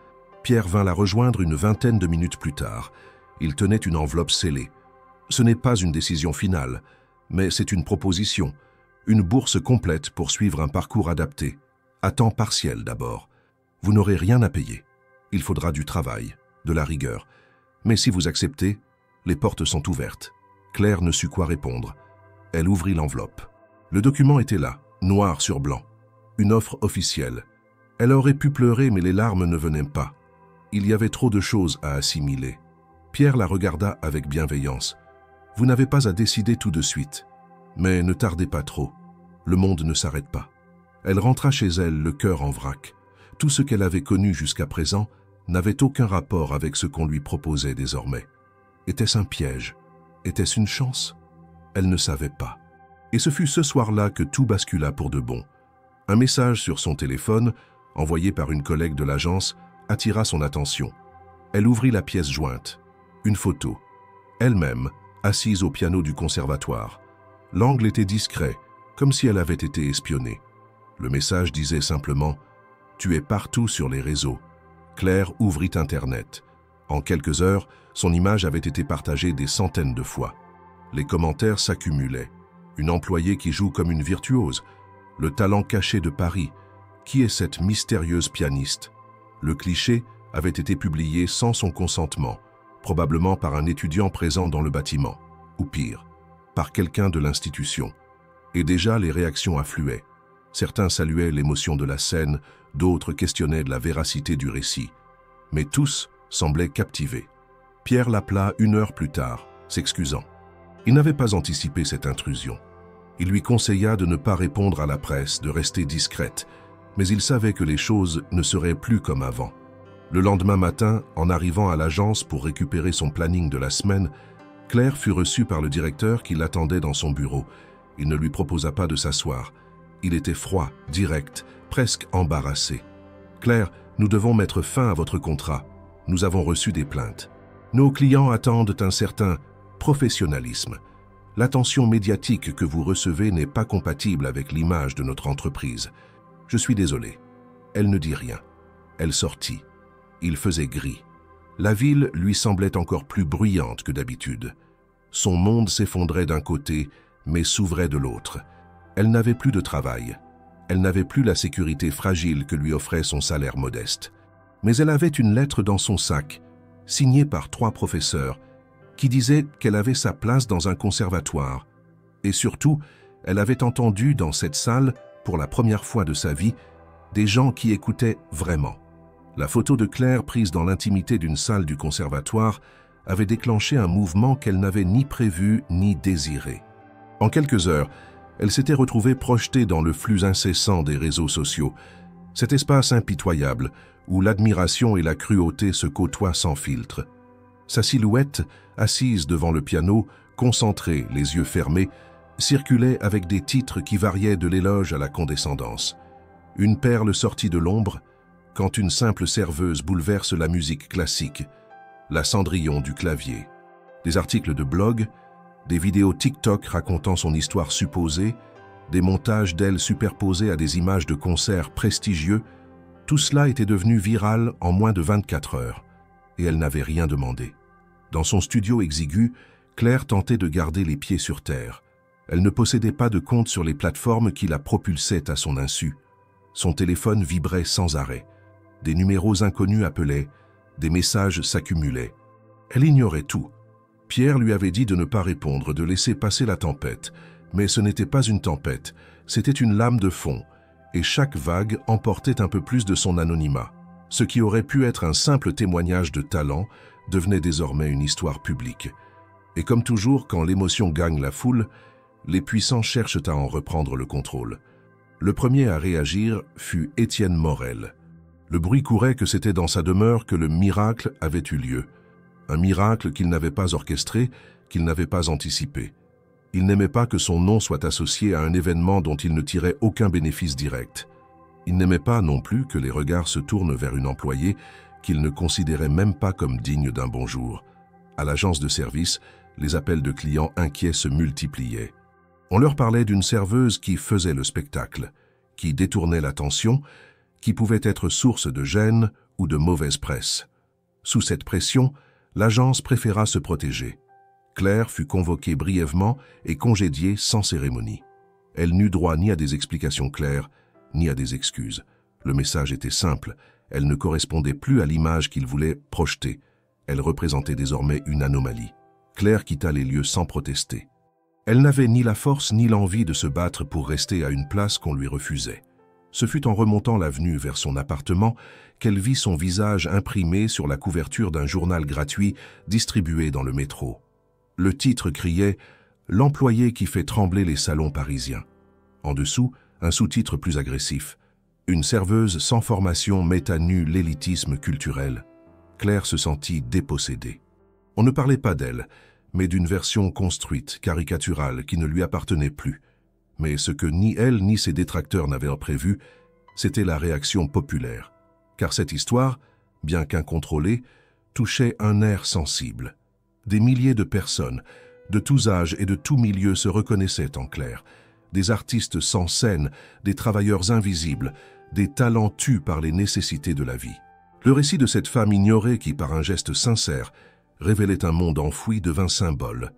Pierre vint la rejoindre une vingtaine de minutes plus tard. Il tenait une enveloppe scellée. Ce n'est pas une décision finale, mais c'est une proposition, une bourse complète pour suivre un parcours adapté, à temps partiel d'abord. Vous n'aurez rien à payer. Il faudra du travail, de la rigueur. Mais si vous acceptez, les portes sont ouvertes. Claire ne sut quoi répondre. Elle ouvrit l'enveloppe. Le document était là, noir sur blanc. Une offre officielle. Elle aurait pu pleurer, mais les larmes ne venaient pas. Il y avait trop de choses à assimiler. Pierre la regarda avec bienveillance. « Vous n'avez pas à décider tout de suite. Mais ne tardez pas trop. Le monde ne s'arrête pas. » Elle rentra chez elle, le cœur en vrac. Tout ce qu'elle avait connu jusqu'à présent n'avait aucun rapport avec ce qu'on lui proposait désormais. Était-ce un piège? Était-ce une chance? Elle ne savait pas. Et ce fut ce soir-là que tout bascula pour de bon. Un message sur son téléphone, envoyé par une collègue de l'agence, attira son attention. Elle ouvrit la pièce jointe. Une photo. Elle-même, assise au piano du conservatoire. L'angle était discret, comme si elle avait été espionnée. Le message disait simplement « Tu es partout sur les réseaux ». Claire ouvrit Internet. En quelques heures, son image avait été partagée des centaines de fois. Les commentaires s'accumulaient. Une employée qui joue comme une virtuose. Le talent caché de Paris. Qui est cette mystérieuse pianiste? Le cliché avait été publié sans son consentement, probablement par un étudiant présent dans le bâtiment, ou pire, par quelqu'un de l'institution. Et déjà les réactions affluaient. Certains saluaient l'émotion de la scène, d'autres questionnaient la véracité du récit. Mais tous semblaient captivés. Pierre l'appela 1 heure plus tard, s'excusant. Il n'avait pas anticipé cette intrusion. Il lui conseilla de ne pas répondre à la presse, de rester discrète, mais il savait que les choses ne seraient plus comme avant. Le lendemain matin, en arrivant à l'agence pour récupérer son planning de la semaine, Claire fut reçue par le directeur qui l'attendait dans son bureau. Il ne lui proposa pas de s'asseoir. Il était froid, direct, presque embarrassé. « Claire, nous devons mettre fin à votre contrat. Nous avons reçu des plaintes. Nos clients attendent un certain professionnalisme. L'attention médiatique que vous recevez n'est pas compatible avec l'image de notre entreprise. Je suis désolé. » Elle ne dit rien. Elle sortit. Il faisait gris. La ville lui semblait encore plus bruyante que d'habitude. Son monde s'effondrait d'un côté, mais s'ouvrait de l'autre. Elle n'avait plus de travail. Elle n'avait plus la sécurité fragile que lui offrait son salaire modeste. Mais elle avait une lettre dans son sac, signée par 3 professeurs, qui disait qu'elle avait sa place dans un conservatoire. Et surtout, elle avait entendu dans cette salle, pour la première fois de sa vie, des gens qui écoutaient vraiment. La photo de Claire prise dans l'intimité d'une salle du conservatoire avait déclenché un mouvement qu'elle n'avait ni prévu ni désiré. En quelques heures, elle s'était retrouvée projetée dans le flux incessant des réseaux sociaux, cet espace impitoyable où l'admiration et la cruauté se côtoient sans filtre. Sa silhouette, assise devant le piano, concentrée, les yeux fermés, circulait avec des titres qui variaient de l'éloge à la condescendance. Une perle sortie de l'ombre, quand une simple serveuse bouleverse la musique classique, la Cendrillon du clavier. Des articles de blog, des vidéos TikTok racontant son histoire supposée, des montages d'elle superposés à des images de concerts prestigieux, tout cela était devenu viral en moins de 24 heures, et elle n'avait rien demandé. Dans son studio exigu, Claire tentait de garder les pieds sur terre. Elle ne possédait pas de compte sur les plateformes qui la propulsaient à son insu. Son téléphone vibrait sans arrêt. Des numéros inconnus appelaient, des messages s'accumulaient. Elle ignorait tout. Pierre lui avait dit de ne pas répondre, de laisser passer la tempête. Mais ce n'était pas une tempête, c'était une lame de fond, et chaque vague emportait un peu plus de son anonymat. Ce qui aurait pu être un simple témoignage de talent devenait désormais une histoire publique. Et comme toujours, quand l'émotion gagne la foule, les puissants cherchent à en reprendre le contrôle. Le premier à réagir fut Étienne Morel. Le bruit courait que c'était dans sa demeure que le miracle avait eu lieu. Un miracle qu'il n'avait pas orchestré, qu'il n'avait pas anticipé. Il n'aimait pas que son nom soit associé à un événement dont il ne tirait aucun bénéfice direct. Il n'aimait pas non plus que les regards se tournent vers une employée qu'il ne considérait même pas comme digne d'un bonjour. À l'agence de service, les appels de clients inquiets se multipliaient. On leur parlait d'une serveuse qui faisait le spectacle, qui détournait l'attention, qui pouvait être source de gêne ou de mauvaise presse. Sous cette pression, l'agence préféra se protéger. Claire fut convoquée brièvement et congédiée sans cérémonie. Elle n'eut droit ni à des explications claires, ni à des excuses. Le message était simple, elle ne correspondait plus à l'image qu'il voulait projeter. Elle représentait désormais une anomalie. Claire quitta les lieux sans protester. Elle n'avait ni la force ni l'envie de se battre pour rester à une place qu'on lui refusait. Ce fut en remontant l'avenue vers son appartement qu'elle vit son visage imprimé sur la couverture d'un journal gratuit distribué dans le métro. Le titre criait « L'employé qui fait trembler les salons parisiens ». En dessous, un sous-titre plus agressif. « Une serveuse sans formation met à nu l'élitisme culturel ». Claire se sentit dépossédée. On ne parlait pas d'elle, mais d'une version construite, caricaturale, qui ne lui appartenait plus. Mais ce que ni elle ni ses détracteurs n'avaient prévu, c'était la réaction populaire. Car cette histoire, bien qu'incontrôlée, touchait un nerf sensible. Des milliers de personnes, de tous âges et de tous milieux se reconnaissaient en Claire. Des artistes sans scène, des travailleurs invisibles, des talents tus par les nécessités de la vie. Le récit de cette femme ignorée qui, par un geste sincère, révélait un monde enfoui devint symbole.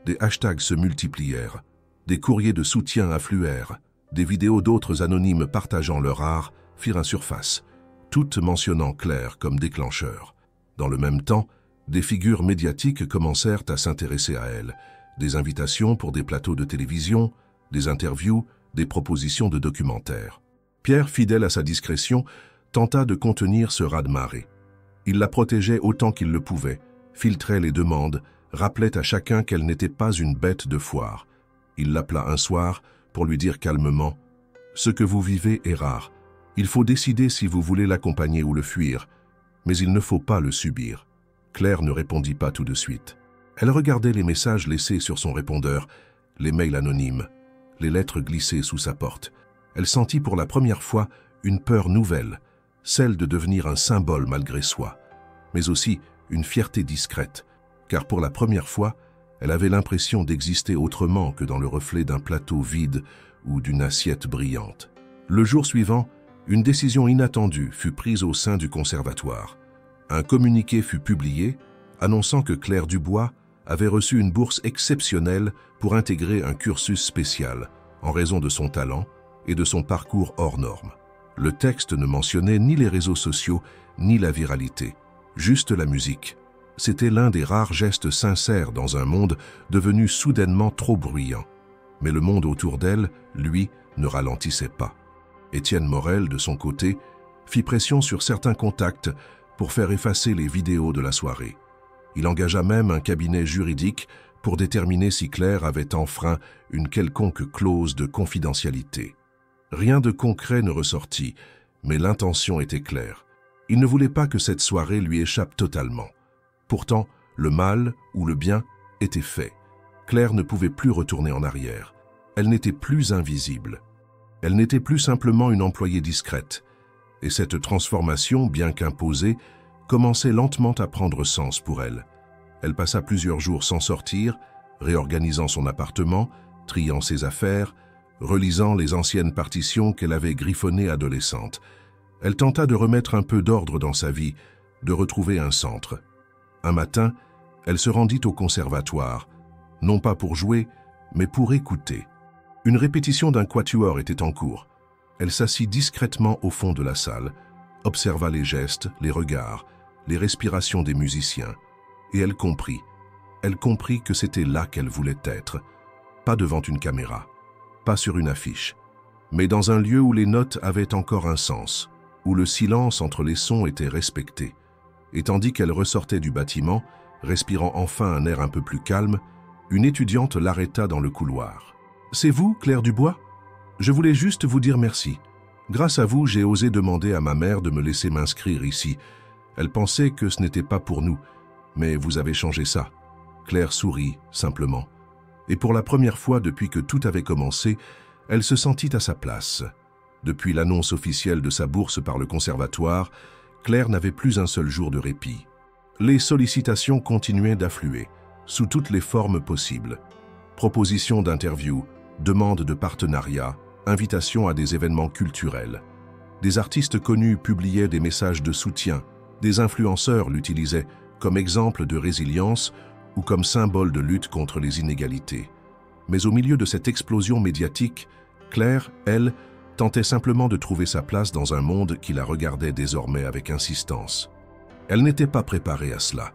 Des hashtags se multiplièrent, des courriers de soutien affluèrent, des vidéos d'autres anonymes partageant leur art firent surface, toutes mentionnant Claire comme déclencheur. Dans le même temps, des figures médiatiques commencèrent à s'intéresser à elle, des invitations pour des plateaux de télévision, des interviews, des propositions de documentaires. Pierre, fidèle à sa discrétion, tenta de contenir ce raz-de-marée. Il la protégeait autant qu'il le pouvait, filtrait les demandes, rappelait à chacun qu'elle n'était pas une bête de foire. Il l'appela un soir pour lui dire calmement « Ce que vous vivez est rare. Il faut décider si vous voulez l'accompagner ou le fuir, mais il ne faut pas le subir. » Claire ne répondit pas tout de suite. Elle regardait les messages laissés sur son répondeur, les mails anonymes, les lettres glissées sous sa porte. Elle sentit pour la première fois une peur nouvelle, celle de devenir un symbole malgré soi, mais aussi une fierté discrète, car pour la première fois, elle avait l'impression d'exister autrement que dans le reflet d'un plateau vide ou d'une assiette brillante. Le jour suivant, une décision inattendue fut prise au sein du conservatoire. Un communiqué fut publié annonçant que Claire Dubois avait reçu une bourse exceptionnelle pour intégrer un cursus spécial en raison de son talent et de son parcours hors norme. Le texte ne mentionnait ni les réseaux sociaux ni la viralité, juste la musique. C'était l'un des rares gestes sincères dans un monde devenu soudainement trop bruyant. Mais le monde autour d'elle, lui, ne ralentissait pas. Étienne Morel, de son côté, fit pression sur certains contacts pour faire effacer les vidéos de la soirée. Il engagea même un cabinet juridique pour déterminer si Claire avait enfreint une quelconque clause de confidentialité. Rien de concret ne ressortit, mais l'intention était claire. Il ne voulait pas que cette soirée lui échappe totalement. Pourtant, le mal ou le bien était fait. Claire ne pouvait plus retourner en arrière. Elle n'était plus invisible. Elle n'était plus simplement une employée discrète. Et cette transformation, bien qu'imposée, commençait lentement à prendre sens pour elle. Elle passa plusieurs jours sans sortir, réorganisant son appartement, triant ses affaires, relisant les anciennes partitions qu'elle avait griffonnées adolescente. Elle tenta de remettre un peu d'ordre dans sa vie, de retrouver un centre. Un matin, elle se rendit au conservatoire, non pas pour jouer, mais pour écouter. Une répétition d'un quatuor était en cours. Elle s'assit discrètement au fond de la salle, observa les gestes, les regards, les respirations des musiciens, et elle comprit. Elle comprit que c'était là qu'elle voulait être, pas devant une caméra, pas sur une affiche, mais dans un lieu où les notes avaient encore un sens, où le silence entre les sons était respecté. Et tandis qu'elle ressortait du bâtiment, respirant enfin un air un peu plus calme, une étudiante l'arrêta dans le couloir. « C'est vous, Claire Dubois ? Je voulais juste vous dire merci. Grâce à vous, j'ai osé demander à ma mère de me laisser m'inscrire ici. Elle pensait que ce n'était pas pour nous, mais vous avez changé ça. » Claire sourit, simplement. Et pour la première fois depuis que tout avait commencé, elle se sentit à sa place. Depuis l'annonce officielle de sa bourse par le conservatoire, Claire n'avait plus un seul jour de répit. Les sollicitations continuaient d'affluer, sous toutes les formes possibles. Propositions d'interview, demandes de partenariat, invitations à des événements culturels. Des artistes connus publiaient des messages de soutien, des influenceurs l'utilisaient comme exemple de résilience ou comme symbole de lutte contre les inégalités. Mais au milieu de cette explosion médiatique, Claire, elle, tentait simplement de trouver sa place dans un monde qui la regardait désormais avec insistance. Elle n'était pas préparée à cela.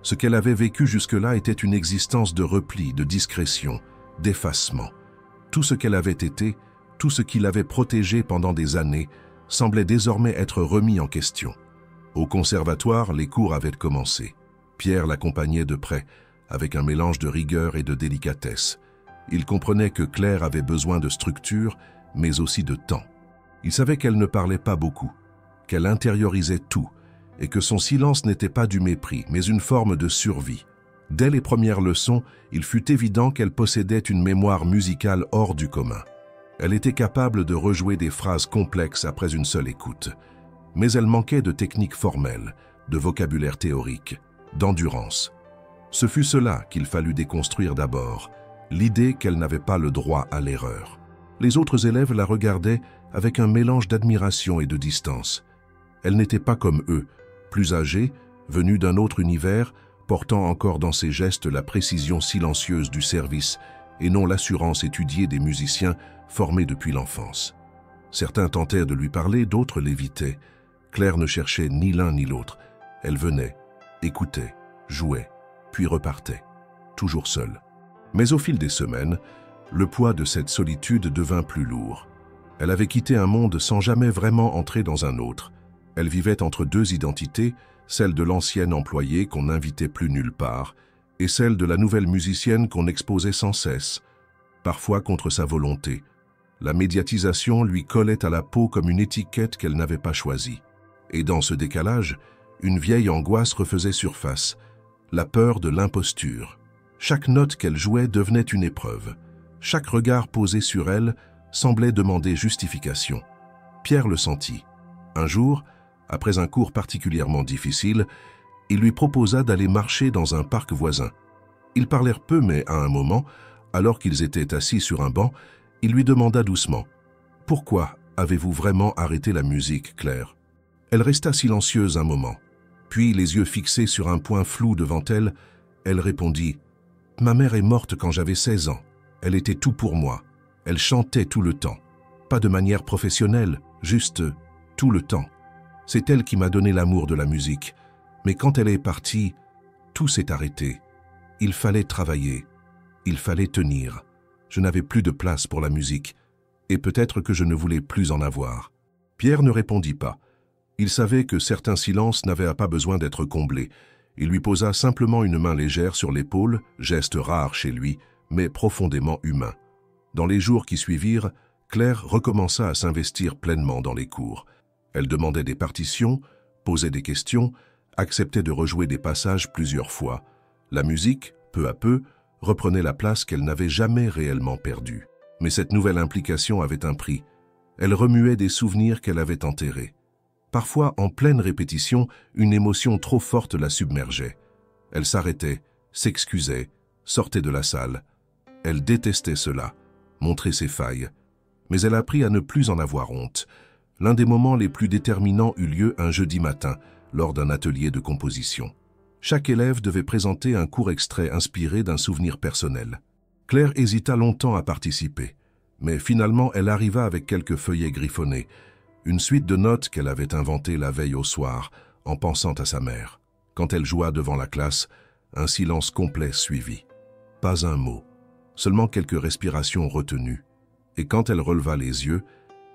Ce qu'elle avait vécu jusque-là était une existence de repli, de discrétion, d'effacement. Tout ce qu'elle avait été, tout ce qui l'avait protégée pendant des années, semblait désormais être remis en question. Au conservatoire, les cours avaient commencé. Pierre l'accompagnait de près, avec un mélange de rigueur et de délicatesse. Il comprenait que Claire avait besoin de structure, mais aussi de temps. Il savait qu'elle ne parlait pas beaucoup, qu'elle intériorisait tout, et que son silence n'était pas du mépris, mais une forme de survie. Dès les premières leçons, il fut évident qu'elle possédait une mémoire musicale hors du commun. Elle était capable de rejouer des phrases complexes après une seule écoute. Mais elle manquait de technique formelle, de vocabulaire théorique, d'endurance. Ce fut cela qu'il fallut déconstruire d'abord, l'idée qu'elle n'avait pas le droit à l'erreur. Les autres élèves la regardaient avec un mélange d'admiration et de distance. Elle n'était pas comme eux, plus âgée, venue d'un autre univers, portant encore dans ses gestes la précision silencieuse du service et non l'assurance étudiée des musiciens formés depuis l'enfance. Certains tentèrent de lui parler, d'autres l'évitaient. Claire ne cherchait ni l'un ni l'autre. Elle venait, écoutait, jouait, puis repartait, toujours seule. Mais au fil des semaines, le poids de cette solitude devint plus lourd. Elle avait quitté un monde sans jamais vraiment entrer dans un autre. Elle vivait entre deux identités, celle de l'ancienne employée qu'on n'invitait plus nulle part, et celle de la nouvelle musicienne qu'on exposait sans cesse, parfois contre sa volonté. La médiatisation lui collait à la peau comme une étiquette qu'elle n'avait pas choisie. Et dans ce décalage, une vieille angoisse refaisait surface, la peur de l'imposture. Chaque note qu'elle jouait devenait une épreuve. Chaque regard posé sur elle semblait demander justification. Pierre le sentit. Un jour, après un cours particulièrement difficile, il lui proposa d'aller marcher dans un parc voisin. Ils parlèrent peu, mais à un moment, alors qu'ils étaient assis sur un banc, il lui demanda doucement « Pourquoi avez-vous vraiment arrêté la musique, Claire ?» Elle resta silencieuse un moment. Puis, les yeux fixés sur un point flou devant elle, elle répondit « Ma mère est morte quand j'avais 16 ans. Elle était tout pour moi. Elle chantait tout le temps. Pas de manière professionnelle, juste tout le temps. C'est elle qui m'a donné l'amour de la musique. Mais quand elle est partie, tout s'est arrêté. Il fallait travailler. Il fallait tenir. Je n'avais plus de place pour la musique. Et peut-être que je ne voulais plus en avoir. » Pierre ne répondit pas. Il savait que certains silences n'avaient pas besoin d'être comblés. Il lui posa simplement une main légère sur l'épaule, geste rare chez lui, mais profondément humain. Dans les jours qui suivirent, Claire recommença à s'investir pleinement dans les cours. Elle demandait des partitions, posait des questions, acceptait de rejouer des passages plusieurs fois. La musique, peu à peu, reprenait la place qu'elle n'avait jamais réellement perdue. Mais cette nouvelle implication avait un prix. Elle remuait des souvenirs qu'elle avait enterrés. Parfois, en pleine répétition, une émotion trop forte la submergeait. Elle s'arrêtait, s'excusait, sortait de la salle. Elle détestait cela, montrer ses failles. Mais elle apprit à ne plus en avoir honte. L'un des moments les plus déterminants eut lieu un jeudi matin, lors d'un atelier de composition. Chaque élève devait présenter un court extrait inspiré d'un souvenir personnel. Claire hésita longtemps à participer, mais finalement elle arriva avec quelques feuillets griffonnés, une suite de notes qu'elle avait inventées la veille au soir, en pensant à sa mère. Quand elle joua devant la classe, un silence complet suivit. Pas un mot, seulement quelques respirations retenues. Et quand elle releva les yeux,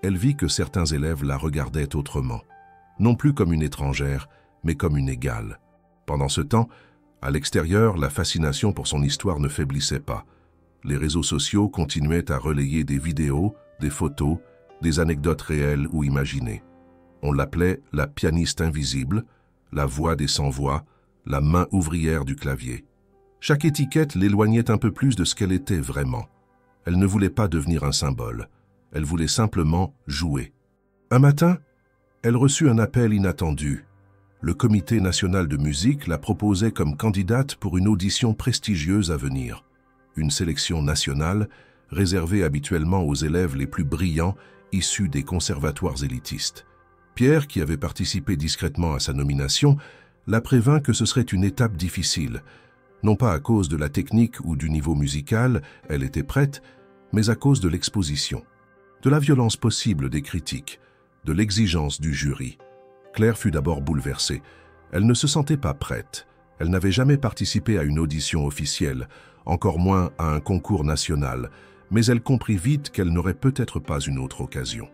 elle vit que certains élèves la regardaient autrement, non plus comme une étrangère, mais comme une égale. Pendant ce temps, à l'extérieur, la fascination pour son histoire ne faiblissait pas. Les réseaux sociaux continuaient à relayer des vidéos, des photos, des anecdotes réelles ou imaginées. On l'appelait la pianiste invisible, la voix des sans-voix, la main ouvrière du clavier. Chaque étiquette l'éloignait un peu plus de ce qu'elle était vraiment. Elle ne voulait pas devenir un symbole. Elle voulait simplement jouer. Un matin, elle reçut un appel inattendu. Le Comité national de musique la proposait comme candidate pour une audition prestigieuse à venir. Une sélection nationale réservée habituellement aux élèves les plus brillants issus des conservatoires élitistes. Pierre, qui avait participé discrètement à sa nomination, la prévint que ce serait une étape difficile. Non pas à cause de la technique ou du niveau musical, elle était prête, mais à cause de l'exposition, de la violence possible des critiques, de l'exigence du jury. Claire fut d'abord bouleversée. Elle ne se sentait pas prête. Elle n'avait jamais participé à une audition officielle, encore moins à un concours national, mais elle comprit vite qu'elle n'aurait peut-être pas une autre occasion.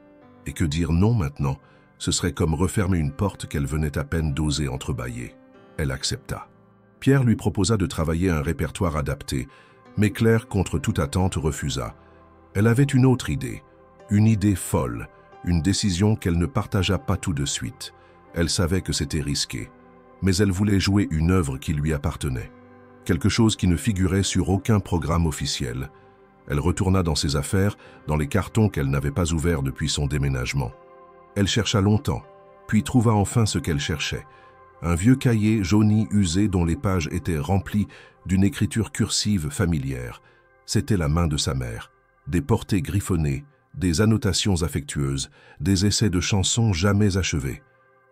Et que dire non maintenant, ce serait comme refermer une porte qu'elle venait à peine d'oser entrebâiller. Elle accepta. Pierre lui proposa de travailler un répertoire adapté, mais Claire, contre toute attente, refusa. Elle avait une autre idée, une idée folle, une décision qu'elle ne partagea pas tout de suite. Elle savait que c'était risqué, mais elle voulait jouer une œuvre qui lui appartenait, quelque chose qui ne figurait sur aucun programme officiel. Elle retourna dans ses affaires, dans les cartons qu'elle n'avait pas ouverts depuis son déménagement. Elle chercha longtemps, puis trouva enfin ce qu'elle cherchait. Un vieux cahier jauni usé dont les pages étaient remplies d'une écriture cursive familière. C'était la main de sa mère. Des portées griffonnées, des annotations affectueuses, des essais de chansons jamais achevés.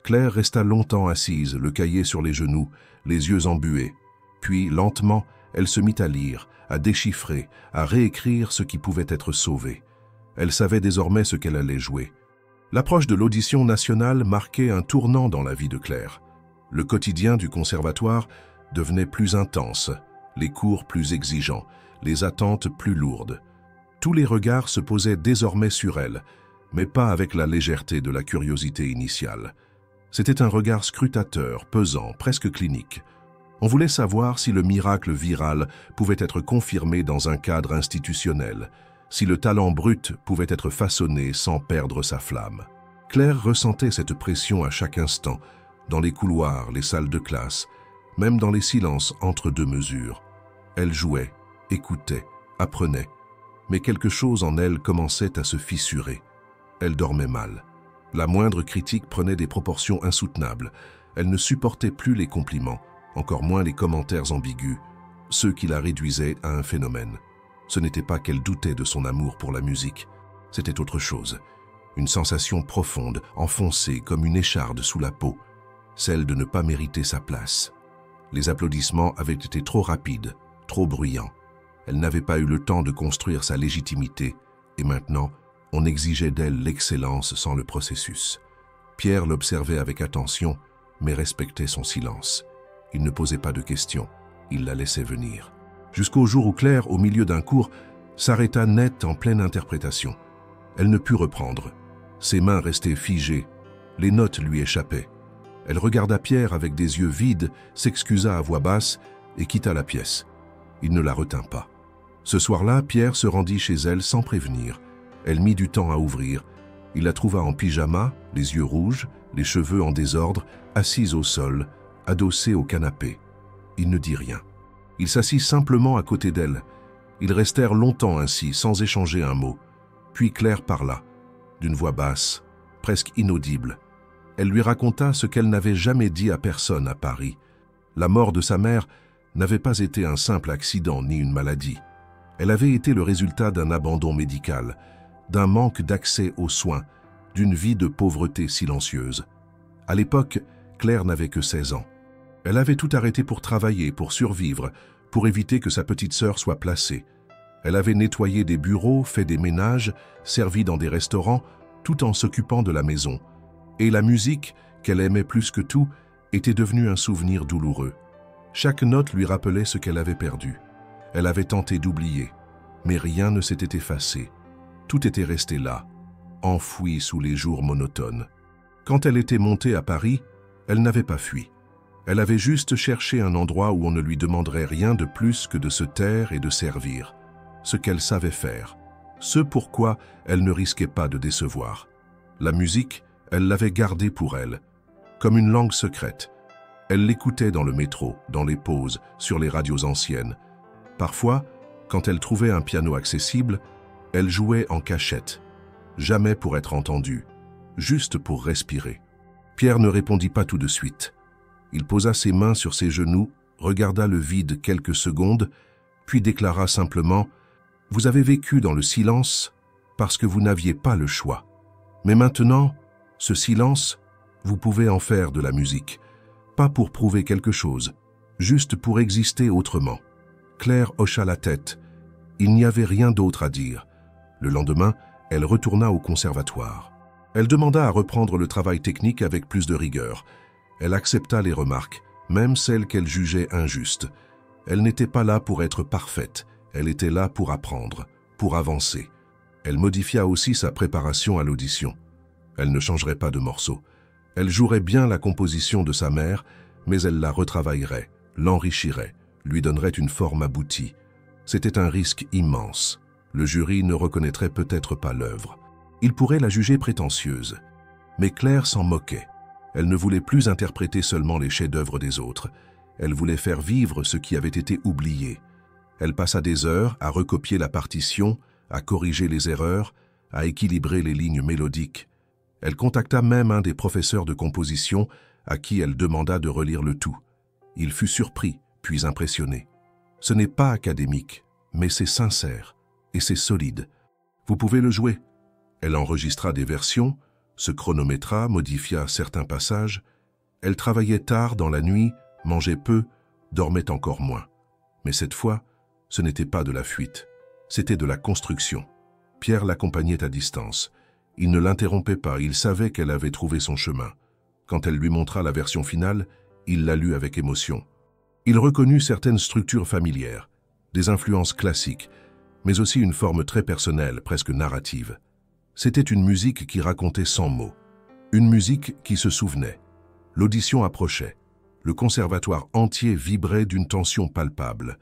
Claire resta longtemps assise, le cahier sur les genoux, les yeux embués. Puis, lentement, elle se mit à lire, à déchiffrer, à réécrire ce qui pouvait être sauvé. Elle savait désormais ce qu'elle allait jouer. L'approche de l'audition nationale marquait un tournant dans la vie de Claire. Le quotidien du conservatoire devenait plus intense, les cours plus exigeants, les attentes plus lourdes. Tous les regards se posaient désormais sur elle, mais pas avec la légèreté de la curiosité initiale. C'était un regard scrutateur, pesant, presque clinique. On voulait savoir si le miracle viral pouvait être confirmé dans un cadre institutionnel, si le talent brut pouvait être façonné sans perdre sa flamme. Claire ressentait cette pression à chaque instant, dans les couloirs, les salles de classe, même dans les silences entre deux mesures. Elle jouait, écoutait, apprenait, mais quelque chose en elle commençait à se fissurer. Elle dormait mal. La moindre critique prenait des proportions insoutenables. Elle ne supportait plus les compliments, encore moins les commentaires ambigus, ceux qui la réduisaient à un phénomène. Ce n'était pas qu'elle doutait de son amour pour la musique, c'était autre chose. Une sensation profonde, enfoncée comme une écharde sous la peau, celle de ne pas mériter sa place. Les applaudissements avaient été trop rapides, trop bruyants. Elle n'avait pas eu le temps de construire sa légitimité, et maintenant, on exigeait d'elle l'excellence sans le processus. Pierre l'observait avec attention, mais respectait son silence. Il ne posait pas de questions, il la laissait venir. Jusqu'au jour où Claire, au milieu d'un cours, s'arrêta net en pleine interprétation. Elle ne put reprendre. Ses mains restaient figées, Les notes lui échappaient. Elle regarda Pierre avec des yeux vides, s'excusa à voix basse et quitta la pièce. Il ne la retint pas. Ce soir-là, Pierre se rendit chez elle sans prévenir. Elle mit du temps à ouvrir. Il la trouva en pyjama, les yeux rouges, les cheveux en désordre, assise au sol, adossée au canapé. Il ne dit rien. Il s'assit simplement à côté d'elle. Ils restèrent longtemps ainsi, sans échanger un mot. Puis Claire parla, d'une voix basse, presque inaudible. Elle lui raconta ce qu'elle n'avait jamais dit à personne à Paris. La mort de sa mère n'avait pas été un simple accident ni une maladie. Elle avait été le résultat d'un abandon médical, d'un manque d'accès aux soins, d'une vie de pauvreté silencieuse. À l'époque, Claire n'avait que 16 ans. Elle avait tout arrêté pour travailler, pour survivre, pour éviter que sa petite sœur soit placée. Elle avait nettoyé des bureaux, fait des ménages, servi dans des restaurants, tout en s'occupant de la maison. Et la musique, qu'elle aimait plus que tout, était devenue un souvenir douloureux. Chaque note lui rappelait ce qu'elle avait perdu. Elle avait tenté d'oublier, mais rien ne s'était effacé. Tout était resté là, enfoui sous les jours monotones. Quand elle était montée à Paris, elle n'avait pas fui. Elle avait juste cherché un endroit où on ne lui demanderait rien de plus que de se taire et de servir. Ce qu'elle savait faire. Ce pourquoi elle ne risquait pas de décevoir. La musique, elle l'avait gardée pour elle, comme une langue secrète. Elle l'écoutait dans le métro, dans les pauses, sur les radios anciennes. Parfois, quand elle trouvait un piano accessible, elle jouait en cachette. Jamais pour être entendue, juste pour respirer. Pierre ne répondit pas tout de suite. Il posa ses mains sur ses genoux, regarda le vide quelques secondes, puis déclara simplement « Vous avez vécu dans le silence parce que vous n'aviez pas le choix. Mais maintenant, ce silence, vous pouvez en faire de la musique. Pas pour prouver quelque chose, juste pour exister autrement. » Claire hocha la tête. Il n'y avait rien d'autre à dire. Le lendemain, elle retourna au conservatoire. Elle demanda à reprendre le travail technique avec plus de rigueur. Elle accepta les remarques, même celles qu'elle jugeait injustes. Elle n'était pas là pour être parfaite, elle était là pour apprendre, pour avancer. Elle modifia aussi sa préparation à l'audition. Elle ne changerait pas de morceau. Elle jouerait bien la composition de sa mère, mais elle la retravaillerait, l'enrichirait, lui donnerait une forme aboutie. C'était un risque immense. Le jury ne reconnaîtrait peut-être pas l'œuvre. Il pourrait la juger prétentieuse. Mais Claire s'en moquait. Elle ne voulait plus interpréter seulement les chefs-d'œuvre des autres. Elle voulait faire vivre ce qui avait été oublié. Elle passa des heures à recopier la partition, à corriger les erreurs, à équilibrer les lignes mélodiques. Elle contacta même un des professeurs de composition à qui elle demanda de relire le tout. Il fut surpris, puis impressionné. Ce n'est pas académique, mais c'est sincère et c'est solide. Vous pouvez le jouer. Elle enregistra des versions, se chronométra, modifia certains passages. Elle travaillait tard dans la nuit, mangeait peu, dormait encore moins. Mais cette fois, ce n'était pas de la fuite, c'était de la construction. Pierre l'accompagnait à distance. Il ne l'interrompait pas, il savait qu'elle avait trouvé son chemin. Quand elle lui montra la version finale, il la lut avec émotion. Il reconnut certaines structures familières, des influences classiques, mais aussi une forme très personnelle, presque narrative. C'était une musique qui racontait sans mots, une musique qui se souvenait. L'audition approchait. Le conservatoire entier vibrait d'une tension palpable.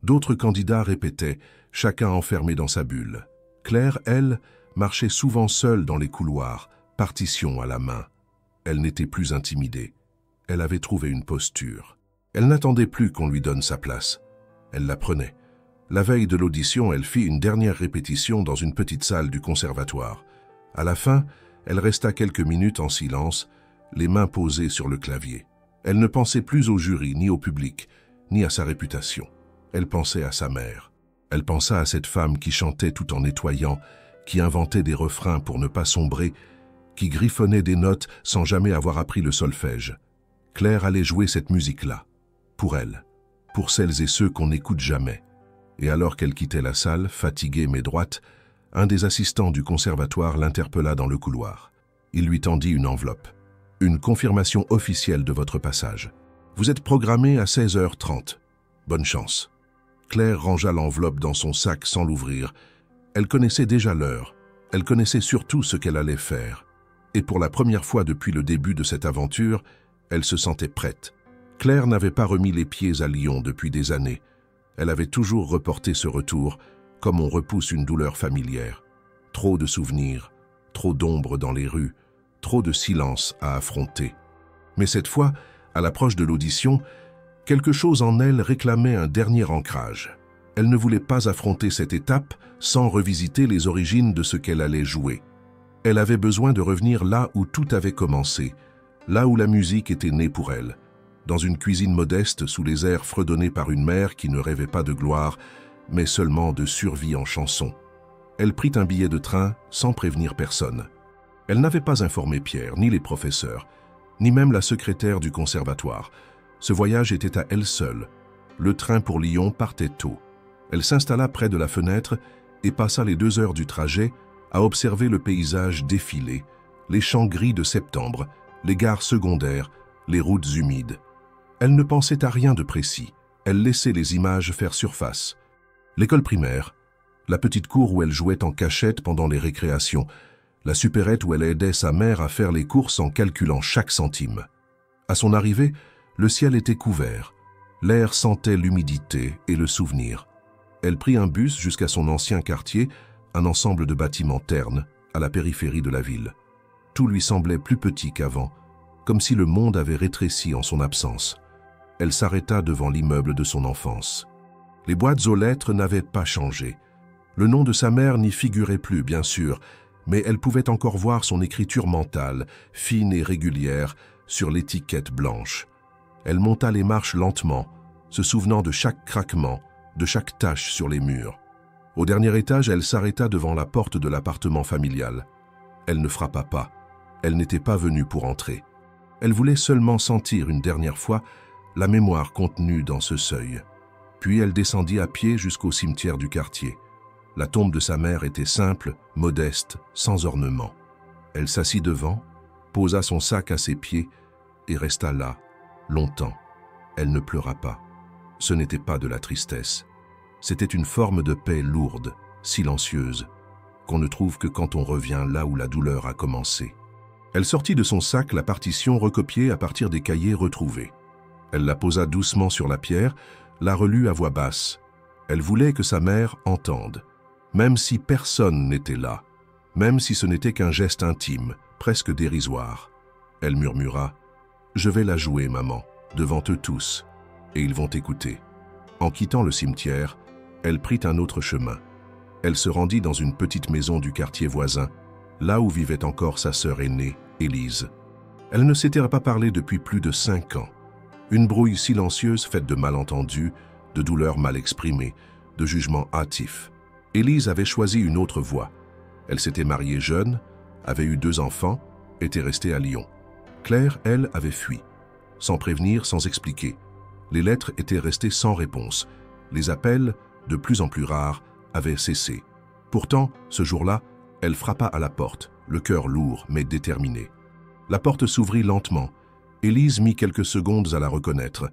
D'autres candidats répétaient, chacun enfermé dans sa bulle. Claire, elle, marchait souvent seule dans les couloirs, partition à la main. Elle n'était plus intimidée. Elle avait trouvé une posture. Elle n'attendait plus qu'on lui donne sa place. Elle la prenait. La veille de l'audition, elle fit une dernière répétition dans une petite salle du conservatoire. À la fin, elle resta quelques minutes en silence, les mains posées sur le clavier. Elle ne pensait plus au jury, ni au public, ni à sa réputation. Elle pensait à sa mère. Elle pensa à cette femme qui chantait tout en nettoyant, qui inventait des refrains pour ne pas sombrer, qui griffonnait des notes sans jamais avoir appris le solfège. Claire allait jouer cette musique-là, pour elle, pour celles et ceux qu'on n'écoute jamais. Et alors qu'elle quittait la salle, fatiguée mais droite, un des assistants du conservatoire l'interpella dans le couloir. Il lui tendit une enveloppe. « Une confirmation officielle de votre passage. Vous êtes programmé à 16h30. Bonne chance. » Claire rangea l'enveloppe dans son sac sans l'ouvrir. Elle connaissait déjà l'heure. Elle connaissait surtout ce qu'elle allait faire. Et pour la première fois depuis le début de cette aventure, elle se sentait prête. Claire n'avait pas remis les pieds à Lyon depuis des années. Elle avait toujours reporté ce retour, comme on repousse une douleur familière. Trop de souvenirs, trop d'ombre dans les rues, trop de silence à affronter. Mais cette fois, à l'approche de l'audition, quelque chose en elle réclamait un dernier ancrage. Elle ne voulait pas affronter cette étape sans revisiter les origines de ce qu'elle allait jouer. Elle avait besoin de revenir là où tout avait commencé, là où la musique était née pour elle, dans une cuisine modeste sous les airs fredonnés par une mère qui ne rêvait pas de gloire, mais seulement de survie en chanson. Elle prit un billet de train sans prévenir personne. Elle n'avait pas informé Pierre, ni les professeurs, ni même la secrétaire du conservatoire. Ce voyage était à elle seule. Le train pour Lyon partait tôt. Elle s'installa près de la fenêtre et passa les 2 heures du trajet à observer le paysage défiler, les champs gris de septembre, les gares secondaires, les routes humides. Elle ne pensait à rien de précis. Elle laissait les images faire surface. L'école primaire, la petite cour où elle jouait en cachette pendant les récréations, la supérette où elle aidait sa mère à faire les courses en calculant chaque centime. À son arrivée, le ciel était couvert. L'air sentait l'humidité et le souvenir. Elle prit un bus jusqu'à son ancien quartier, un ensemble de bâtiments ternes, à la périphérie de la ville. Tout lui semblait plus petit qu'avant, comme si le monde avait rétréci en son absence. Elle s'arrêta devant l'immeuble de son enfance. Les boîtes aux lettres n'avaient pas changé. Le nom de sa mère n'y figurait plus, bien sûr, mais elle pouvait encore voir son écriture mentale, fine et régulière, sur l'étiquette blanche. Elle monta les marches lentement, se souvenant de chaque craquement, de chaque tache sur les murs. Au dernier étage, elle s'arrêta devant la porte de l'appartement familial. Elle ne frappa pas. Elle n'était pas venue pour entrer. Elle voulait seulement sentir une dernière fois la mémoire contenue dans ce seuil. Puis elle descendit à pied jusqu'au cimetière du quartier. La tombe de sa mère était simple, modeste, sans ornement. Elle s'assit devant, posa son sac à ses pieds et resta là, longtemps. Elle ne pleura pas. Ce n'était pas de la tristesse. C'était une forme de paix lourde, silencieuse, qu'on ne trouve que quand on revient là où la douleur a commencé. Elle sortit de son sac la partition recopiée à partir des cahiers retrouvés. Elle la posa doucement sur la pierre, la relut à voix basse. Elle voulait que sa mère entende, même si personne n'était là, même si ce n'était qu'un geste intime, presque dérisoire. Elle murmura « Je vais la jouer, maman, devant eux tous, et ils vont écouter. » En quittant le cimetière, elle prit un autre chemin. Elle se rendit dans une petite maison du quartier voisin, là où vivait encore sa sœur aînée, Élise. Elle ne s'était pas parlé depuis plus de 5 ans. Une brouille silencieuse faite de malentendus, de douleurs mal exprimées, de jugements hâtifs. Élise avait choisi une autre voie. Elle s'était mariée jeune, avait eu 2 enfants, était restée à Lyon. Claire, elle, avait fui. Sans prévenir, sans expliquer. Les lettres étaient restées sans réponse. Les appels, de plus en plus rares, avaient cessé. Pourtant, ce jour-là, elle frappa à la porte, le cœur lourd mais déterminé. La porte s'ouvrit lentement. Élise mit quelques secondes à la reconnaître.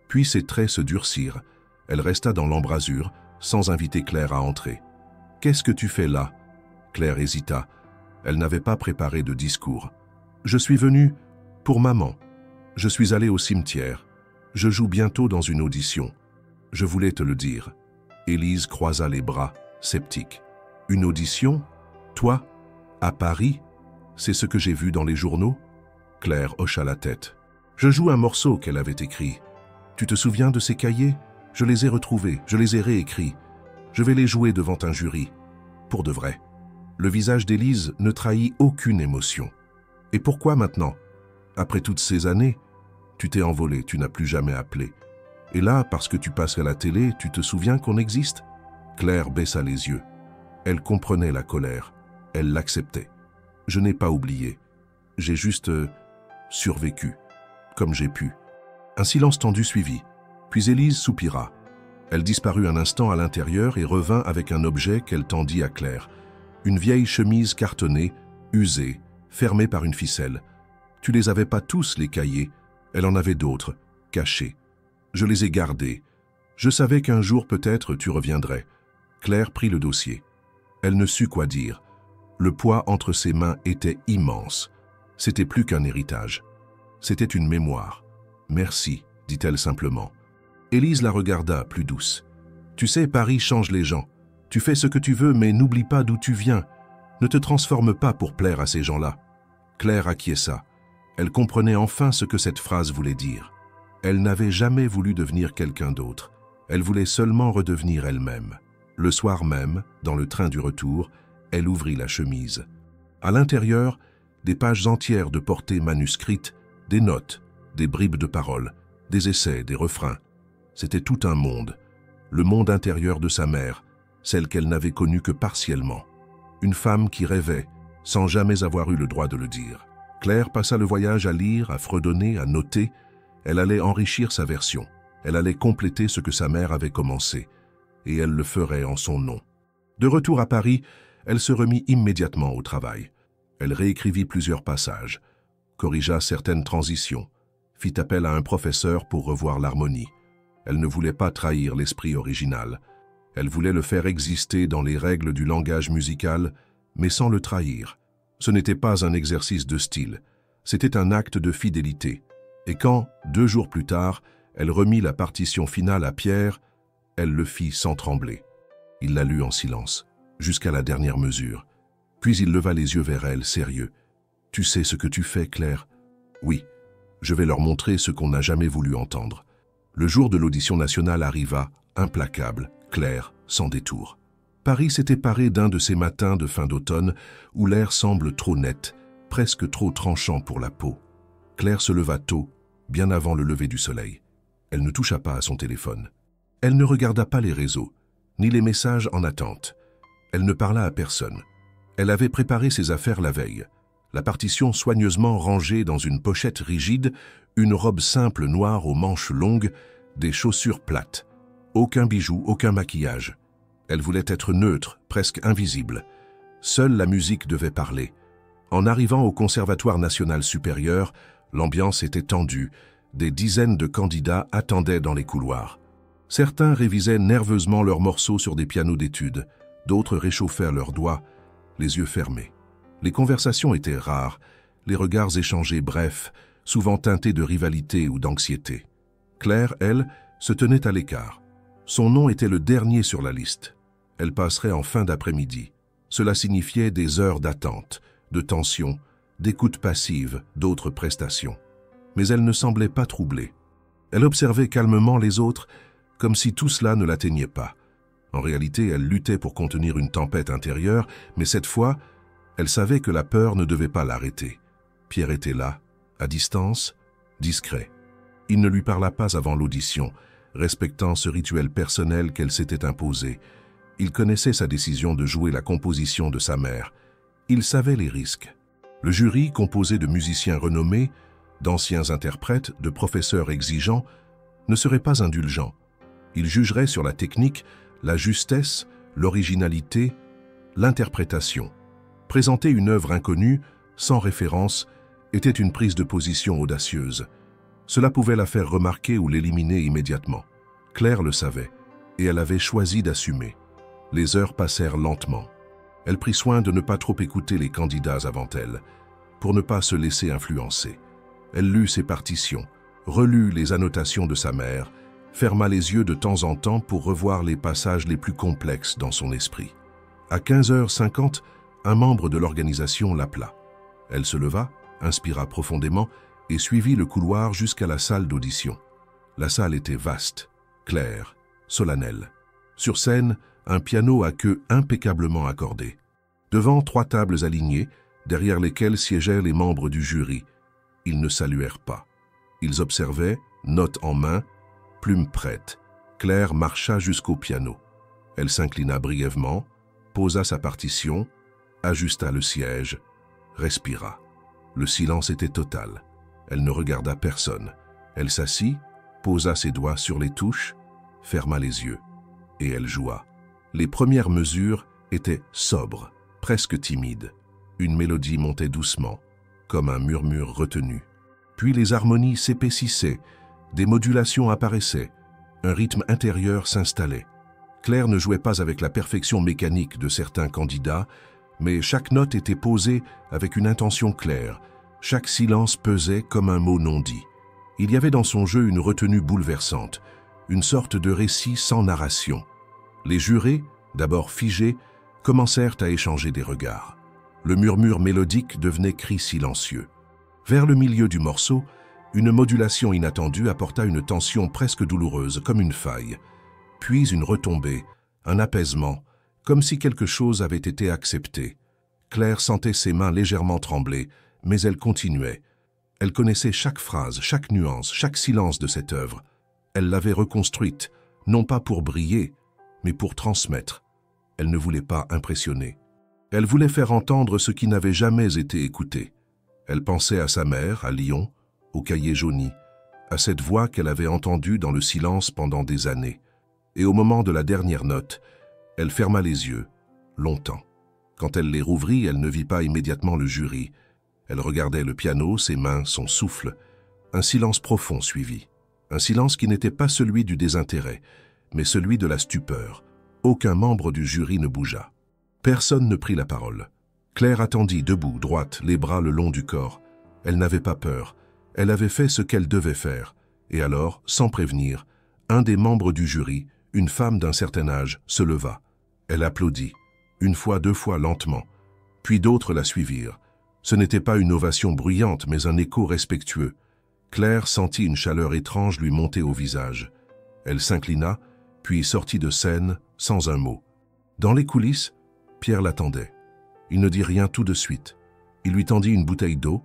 Puis ses traits se durcirent. Elle resta dans l'embrasure, sans inviter Claire à entrer. « Qu'est-ce que tu fais là ?» Claire hésita. Elle n'avait pas préparé de discours. « Je suis venue pour maman. Je suis allée au cimetière. Je joue bientôt dans une audition. Je voulais te le dire. » Élise croisa les bras, sceptique. « Une audition? Toi? À Paris? C'est ce que j'ai vu dans les journaux ?» Claire hocha la tête. « Je joue un morceau qu'elle avait écrit. Tu te souviens de ces cahiers? Je les ai retrouvés, je les ai réécrits. Je vais les jouer devant un jury. Pour de vrai. » Le visage d'Élise ne trahit aucune émotion. « Et pourquoi maintenant? Après toutes ces années, tu t'es envolé, tu n'as plus jamais appelé. Et là, parce que tu passes à la télé, tu te souviens qu'on existe ?» Claire baissa les yeux. Elle comprenait la colère. Elle l'acceptait. « Je n'ai pas oublié. J'ai juste survécu, comme j'ai pu. » Un silence tendu suivit. Puis Élise soupira. Elle disparut un instant à l'intérieur et revint avec un objet qu'elle tendit à Claire. Une vieille chemise cartonnée, usée, fermée par une ficelle. « Tu les avais pas tous, les cahiers. Elle en avait d'autres, cachés. Je les ai gardés. Je savais qu'un jour peut-être tu reviendrais. » Claire prit le dossier. Elle ne sut quoi dire. Le poids entre ses mains était immense. C'était plus qu'un héritage. C'était une mémoire. « Merci », dit-elle simplement. Élise la regarda, plus douce. « Tu sais, Paris change les gens. Tu fais ce que tu veux, mais n'oublie pas d'où tu viens. Ne te transforme pas pour plaire à ces gens-là. » Claire acquiesça. Elle comprenait enfin ce que cette phrase voulait dire. Elle n'avait jamais voulu devenir quelqu'un d'autre. Elle voulait seulement redevenir elle-même. Le soir même, dans le train du retour, elle ouvrit la chemise. À l'intérieur, des pages entières de portées manuscrites, des notes, des bribes de paroles, des essais, des refrains. C'était tout un monde. Le monde intérieur de sa mère, celle qu'elle n'avait connue que partiellement. Une femme qui rêvait, sans jamais avoir eu le droit de le dire. Claire passa le voyage à lire, à fredonner, à noter. Elle allait enrichir sa version. Elle allait compléter ce que sa mère avait commencé. Et elle le ferait en son nom. De retour à Paris, elle se remit immédiatement au travail. Elle réécrivit plusieurs passages, corrigea certaines transitions, fit appel à un professeur pour revoir l'harmonie. Elle ne voulait pas trahir l'esprit original. Elle voulait le faire exister dans les règles du langage musical, mais sans le trahir. Ce n'était pas un exercice de style, c'était un acte de fidélité. Et quand, 2 jours plus tard, elle remit la partition finale à Pierre, elle le fit sans trembler. Il la lut en silence, jusqu'à la dernière mesure. Puis il leva les yeux vers elle, sérieux. « Tu sais ce que tu fais, Claire ?»« Oui, je vais leur montrer ce qu'on n'a jamais voulu entendre. » Le jour de l'audition nationale arriva, implacable, clair, sans détour. Paris s'était paré d'un de ces matins de fin d'automne où l'air semble trop net, presque trop tranchant pour la peau. Claire se leva tôt, bien avant le lever du soleil. Elle ne toucha pas à son téléphone. Elle ne regarda pas les réseaux, ni les messages en attente. Elle ne parla à personne. Elle avait préparé ses affaires la veille. La partition soigneusement rangée dans une pochette rigide, une robe simple noire aux manches longues, des chaussures plates. Aucun bijou, aucun maquillage. Elle voulait être neutre, presque invisible. Seule la musique devait parler. En arrivant au Conservatoire national supérieur, l'ambiance était tendue. Des dizaines de candidats attendaient dans les couloirs. Certains révisaient nerveusement leurs morceaux sur des pianos d'études. D'autres réchauffaient leurs doigts, les yeux fermés. Les conversations étaient rares, les regards échangés brefs, souvent teintés de rivalité ou d'anxiété. Claire, elle, se tenait à l'écart. Son nom était le dernier sur la liste. Elle passerait en fin d'après-midi. Cela signifiait des heures d'attente, de tension, d'écoute passive, d'autres prestations. Mais elle ne semblait pas troublée. Elle observait calmement les autres, comme si tout cela ne l'atteignait pas. En réalité, elle luttait pour contenir une tempête intérieure, mais cette fois, elle savait que la peur ne devait pas l'arrêter. Pierre était là, à distance, discret. Il ne lui parla pas avant l'audition, respectant ce rituel personnel qu'elle s'était imposé. Il connaissait sa décision de jouer la composition de sa mère. Il savait les risques. Le jury, composé de musiciens renommés, d'anciens interprètes, de professeurs exigeants, ne serait pas indulgent. Il jugerait sur la technique, la justesse, l'originalité, l'interprétation. Présenter une œuvre inconnue, sans référence, était une prise de position audacieuse. Cela pouvait la faire remarquer ou l'éliminer immédiatement. Claire le savait, et elle avait choisi d'assumer. Les heures passèrent lentement. Elle prit soin de ne pas trop écouter les candidats avant elle, pour ne pas se laisser influencer. Elle lut ses partitions, relut les annotations de sa mère, ferma les yeux de temps en temps pour revoir les passages les plus complexes dans son esprit. À 15h50, un membre de l'organisation l'appela. Elle se leva, inspira profondément et suivit le couloir jusqu'à la salle d'audition. La salle était vaste, claire, solennelle. Sur scène, un piano à queue impeccablement accordée. Devant 3 tables alignées, derrière lesquelles siégeaient les membres du jury. Ils ne saluèrent pas. Ils observaient, notes en main, plume prête. Claire marcha jusqu'au piano. Elle s'inclina brièvement, posa sa partition, ajusta le siège, respira. Le silence était total. Elle ne regarda personne. Elle s'assit, posa ses doigts sur les touches, ferma les yeux. Et elle joua. Les premières mesures étaient sobres, presque timides. Une mélodie montait doucement, comme un murmure retenu. Puis les harmonies s'épaississaient, des modulations apparaissaient, un rythme intérieur s'installait. Claire ne jouait pas avec la perfection mécanique de certains candidats, mais chaque note était posée avec une intention claire, Chaque silence pesait comme un mot non dit. Il y avait dans son jeu une retenue bouleversante, une sorte de récit sans narration. Les jurés, d'abord figés, commencèrent à échanger des regards. Le murmure mélodique devenait cri silencieux. Vers le milieu du morceau, une modulation inattendue apporta une tension presque douloureuse, comme une faille. Puis une retombée, un apaisement, comme si quelque chose avait été accepté. Claire sentait ses mains légèrement trembler, mais elle continuait. Elle connaissait chaque phrase, chaque nuance, chaque silence de cette œuvre. Elle l'avait reconstruite, non pas pour briller, mais pour transmettre. Elle ne voulait pas impressionner. Elle voulait faire entendre ce qui n'avait jamais été écouté. Elle pensait à sa mère, à Lyon, au cahier jauni, à cette voix qu'elle avait entendue dans le silence pendant des années. Et au moment de la dernière note, elle ferma les yeux, longtemps. Quand elle les rouvrit, elle ne vit pas immédiatement le jury. Elle regardait le piano, ses mains, son souffle. Un silence profond suivit. Un silence qui n'était pas celui du désintérêt, mais celui de la stupeur. Aucun membre du jury ne bougea. Personne ne prit la parole. Claire attendit, debout, droite, les bras le long du corps. Elle n'avait pas peur. Elle avait fait ce qu'elle devait faire. Et alors, sans prévenir, un des membres du jury, une femme d'un certain âge, se leva. Elle applaudit, une fois, deux fois, lentement. Puis d'autres la suivirent. Ce n'était pas une ovation bruyante, mais un écho respectueux. Claire sentit une chaleur étrange lui monter au visage. Elle s'inclina, puis sortit de scène, sans un mot. Dans les coulisses, Pierre l'attendait. Il ne dit rien tout de suite. Il lui tendit une bouteille d'eau,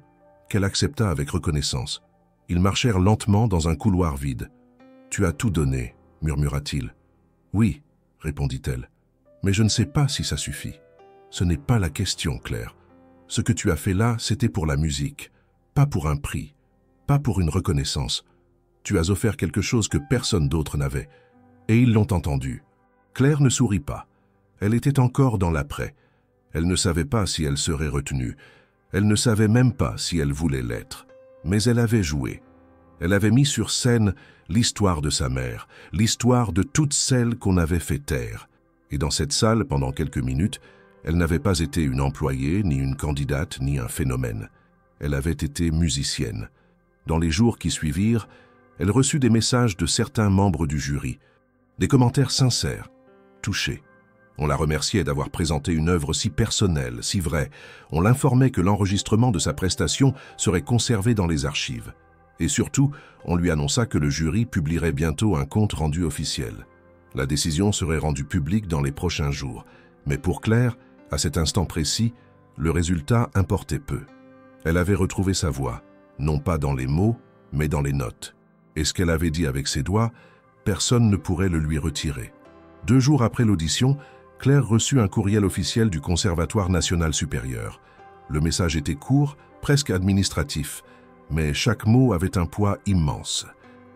qu'elle accepta avec reconnaissance. Ils marchèrent lentement dans un couloir vide. « Tu as tout donné », murmura-t-il. « Oui », répondit-elle. « Mais je ne sais pas si ça suffit. Ce n'est pas la question, Claire. Ce que tu as fait là, c'était pour la musique, pas pour un prix, pas pour une reconnaissance. Tu as offert quelque chose que personne d'autre n'avait. Et ils l'ont entendu. » Claire ne sourit pas. Elle était encore dans l'après. Elle ne savait pas si elle serait retenue. Elle ne savait même pas si elle voulait l'être. Mais elle avait joué. Elle avait mis sur scène l'histoire de sa mère, l'histoire de toutes celles qu'on avait fait taire. Et dans cette salle, pendant quelques minutes, elle n'avait pas été une employée, ni une candidate, ni un phénomène. Elle avait été musicienne. Dans les jours qui suivirent, elle reçut des messages de certains membres du jury, des commentaires sincères, touchés. On la remerciait d'avoir présenté une œuvre si personnelle, si vraie. On l'informait que l'enregistrement de sa prestation serait conservé dans les archives. Et surtout, on lui annonça que le jury publierait bientôt un compte rendu officiel. La décision serait rendue publique dans les prochains jours. Mais pour Claire, à cet instant précis, le résultat importait peu. Elle avait retrouvé sa voix, non pas dans les mots, mais dans les notes. Et ce qu'elle avait dit avec ses doigts, personne ne pourrait le lui retirer. 2 jours après l'audition, Claire reçut un courriel officiel du Conservatoire national supérieur. Le message était court, presque administratif, mais chaque mot avait un poids immense.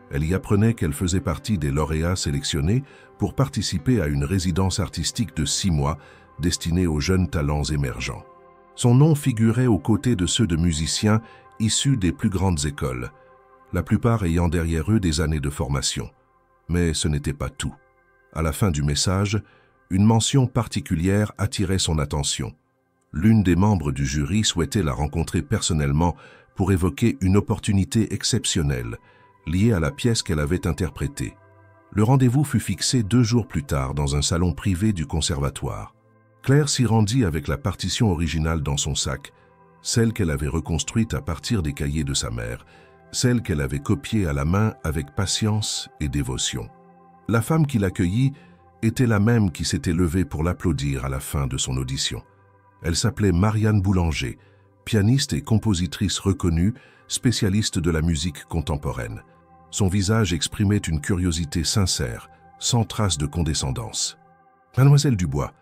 Elle y apprenait qu'elle faisait partie des lauréats sélectionnés pour participer à une résidence artistique de 6 mois destinée aux jeunes talents émergents. Son nom figurait aux côtés de ceux de musiciens issus des plus grandes écoles, la plupart ayant derrière eux des années de formation. Mais ce n'était pas tout. À la fin du message, une mention particulière attirait son attention. L'une des membres du jury souhaitait la rencontrer personnellement pour évoquer une opportunité exceptionnelle liée à la pièce qu'elle avait interprétée. Le rendez-vous fut fixé 2 jours plus tard dans un salon privé du conservatoire. Claire s'y rendit avec la partition originale dans son sac, celle qu'elle avait reconstruite à partir des cahiers de sa mère, celle qu'elle avait copiée à la main avec patience et dévotion. La femme qui l'accueillit était la même qui s'était levée pour l'applaudir à la fin de son audition. Elle s'appelait Marianne Boulanger, pianiste et compositrice reconnue, spécialiste de la musique contemporaine. Son visage exprimait une curiosité sincère, sans trace de condescendance. « Mademoiselle Dubois,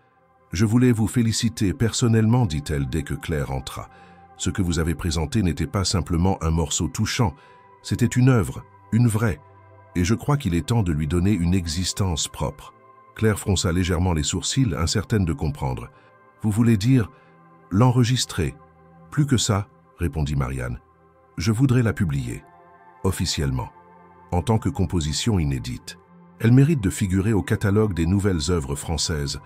je voulais vous féliciter personnellement, dit-elle dès que Claire entra. Ce que vous avez présenté n'était pas simplement un morceau touchant, c'était une œuvre, une vraie, et je crois qu'il est temps de lui donner une existence propre. » Claire fronça légèrement les sourcils, incertaine de comprendre. « Vous voulez dire l'enregistrer ?»« Plus que ça, » répondit Marianne. « Je voudrais la publier, officiellement, en tant que composition inédite. Elle mérite de figurer au catalogue des nouvelles œuvres françaises.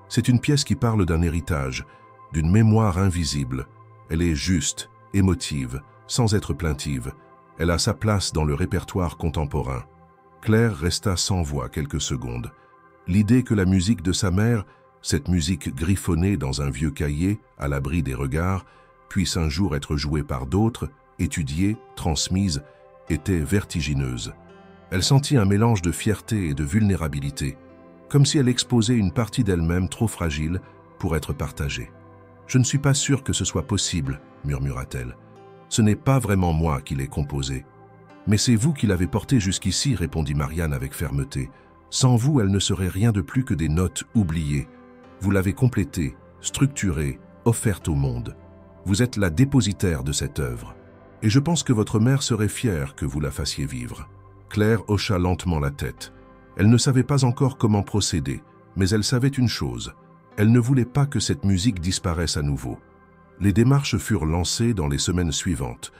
C'est une pièce qui parle d'un héritage, d'une mémoire invisible. Elle est juste, émotive, sans être plaintive. Elle a sa place dans le répertoire contemporain. Claire resta sans voix quelques secondes. L'idée que la musique de sa mère, cette musique griffonnée dans un vieux cahier, à l'abri des regards, puisse un jour être jouée par d'autres, étudiée, transmise, était vertigineuse. Elle sentit un mélange de fierté et de vulnérabilité, comme si elle exposait une partie d'elle-même trop fragile pour être partagée. « Je ne suis pas sûre que ce soit possible, » murmura-t-elle. « Ce n'est pas vraiment moi qui l'ai composée. »« Mais c'est vous qui l'avez portée jusqu'ici, » répondit Marianne avec fermeté. « Sans vous, elle ne serait rien de plus que des notes oubliées. Vous l'avez complétée, structurée, offerte au monde. Vous êtes la dépositaire de cette œuvre. Et je pense que votre mère serait fière que vous la fassiez vivre. » Claire hocha lentement la tête. Elle ne savait pas encore comment procéder, mais elle savait une chose. Elle ne voulait pas que cette musique disparaisse à nouveau. Les démarches furent lancées dans les semaines suivantes.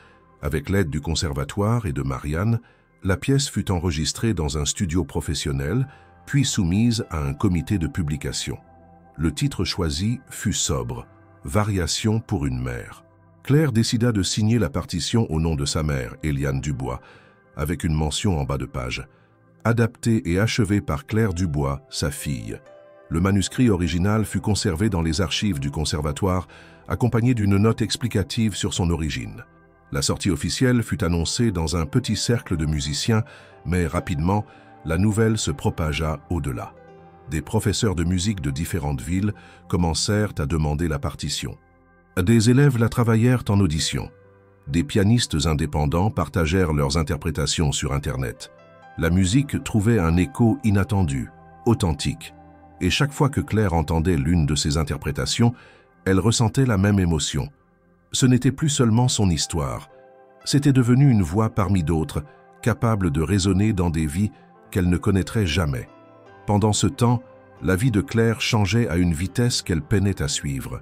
Avec l'aide du conservatoire et de Marianne, la pièce fut enregistrée dans un studio professionnel, puis soumise à un comité de publication. Le titre choisi fut sobre, « Variation pour une mère ». Claire décida de signer la partition au nom de sa mère, Éliane Dubois, avec une mention en bas de page. Adaptée et achevée par Claire Dubois, sa fille. Le manuscrit original fut conservé dans les archives du conservatoire, accompagné d'une note explicative sur son origine. La sortie officielle fut annoncée dans un petit cercle de musiciens, mais rapidement, la nouvelle se propagea au-delà. Des professeurs de musique de différentes villes commencèrent à demander la partition. Des élèves la travaillèrent en audition. Des pianistes indépendants partagèrent leurs interprétations sur Internet. La musique trouvait un écho inattendu, authentique. Et chaque fois que Claire entendait l'une de ses interprétations, elle ressentait la même émotion. Ce n'était plus seulement son histoire. C'était devenu une voix parmi d'autres, capable de résonner dans des vies qu'elle ne connaîtrait jamais. Pendant ce temps, la vie de Claire changeait à une vitesse qu'elle peinait à suivre.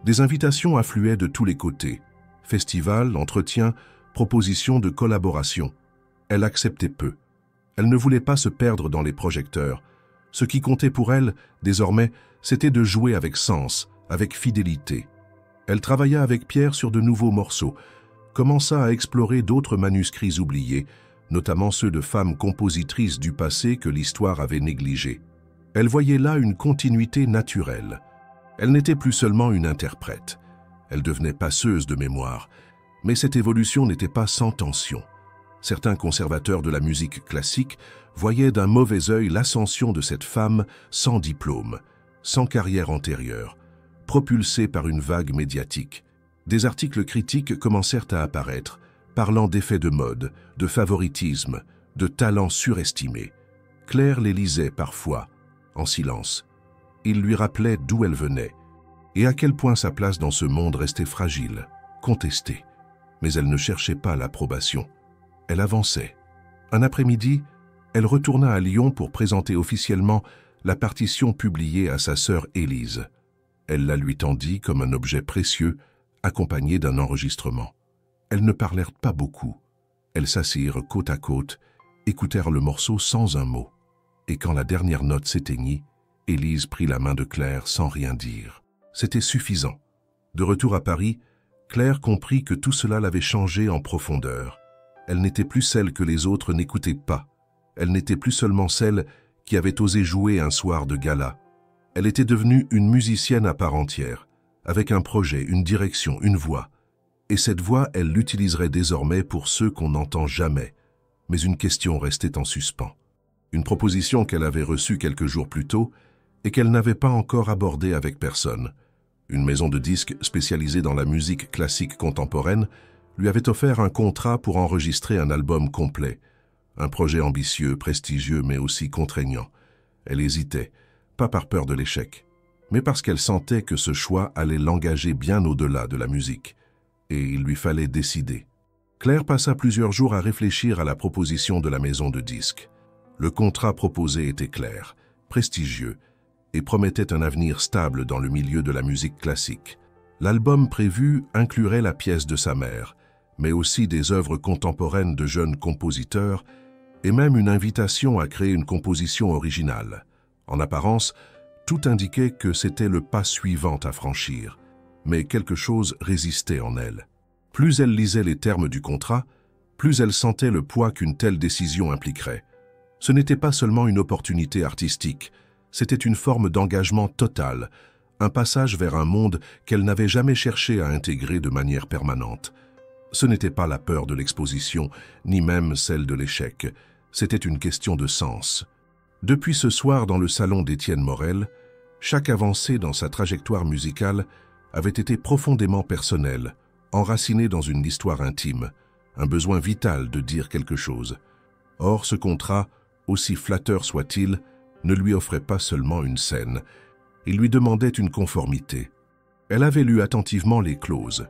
Des invitations affluaient de tous les côtés. Festivals, entretiens, propositions de collaboration. Elle acceptait peu. Elle ne voulait pas se perdre dans les projecteurs. Ce qui comptait pour elle, désormais, c'était de jouer avec sens, avec fidélité. Elle travailla avec Pierre sur de nouveaux morceaux, commença à explorer d'autres manuscrits oubliés, notamment ceux de femmes compositrices du passé que l'histoire avait négligés. Elle voyait là une continuité naturelle. Elle n'était plus seulement une interprète. Elle devenait passeuse de mémoire. Mais cette évolution n'était pas sans tension. Certains conservateurs de la musique classique voyaient d'un mauvais œil l'ascension de cette femme sans diplôme, sans carrière antérieure, propulsée par une vague médiatique. Des articles critiques commencèrent à apparaître, parlant d'effets de mode, de favoritisme, de talent surestimé. Claire les lisait parfois, en silence. Ils lui rappelaient d'où elle venait, et à quel point sa place dans ce monde restait fragile, contestée. Mais elle ne cherchait pas l'approbation. Elle avançait. Un après-midi, elle retourna à Lyon pour présenter officiellement la partition publiée à sa sœur Élise. Elle la lui tendit comme un objet précieux, accompagné d'un enregistrement. Elles ne parlèrent pas beaucoup. Elles s'assirent côte à côte, écoutèrent le morceau sans un mot. Et quand la dernière note s'éteignit, Élise prit la main de Claire sans rien dire. C'était suffisant. De retour à Paris, Claire comprit que tout cela l'avait changée en profondeur. Elle n'était plus celle que les autres n'écoutaient pas. Elle n'était plus seulement celle qui avait osé jouer un soir de gala. Elle était devenue une musicienne à part entière, avec un projet, une direction, une voix. Et cette voix, elle l'utiliserait désormais pour ceux qu'on n'entend jamais. Mais une question restait en suspens. Une proposition qu'elle avait reçue quelques jours plus tôt et qu'elle n'avait pas encore abordée avec personne. Une maison de disques spécialisée dans la musique classique contemporaine lui avait offert un contrat pour enregistrer un album complet. Un projet ambitieux, prestigieux, mais aussi contraignant. Elle hésitait, pas par peur de l'échec, mais parce qu'elle sentait que ce choix allait l'engager bien au-delà de la musique. Et il lui fallait décider. Claire passa plusieurs jours à réfléchir à la proposition de la maison de disques. Le contrat proposé était clair, prestigieux, et promettait un avenir stable dans le milieu de la musique classique. L'album prévu inclurait la pièce de sa mère, mais aussi des œuvres contemporaines de jeunes compositeurs et même une invitation à créer une composition originale. En apparence, tout indiquait que c'était le pas suivant à franchir, mais quelque chose résistait en elle. Plus elle lisait les termes du contrat, plus elle sentait le poids qu'une telle décision impliquerait. Ce n'était pas seulement une opportunité artistique, c'était une forme d'engagement total, un passage vers un monde qu'elle n'avait jamais cherché à intégrer de manière permanente. Ce n'était pas la peur de l'exposition, ni même celle de l'échec, c'était une question de sens. Depuis ce soir dans le salon d'Étienne Morel, chaque avancée dans sa trajectoire musicale avait été profondément personnelle, enracinée dans une histoire intime, un besoin vital de dire quelque chose. Or, ce contrat, aussi flatteur soit-il, ne lui offrait pas seulement une scène, il lui demandait une conformité. Elle avait lu attentivement les clauses.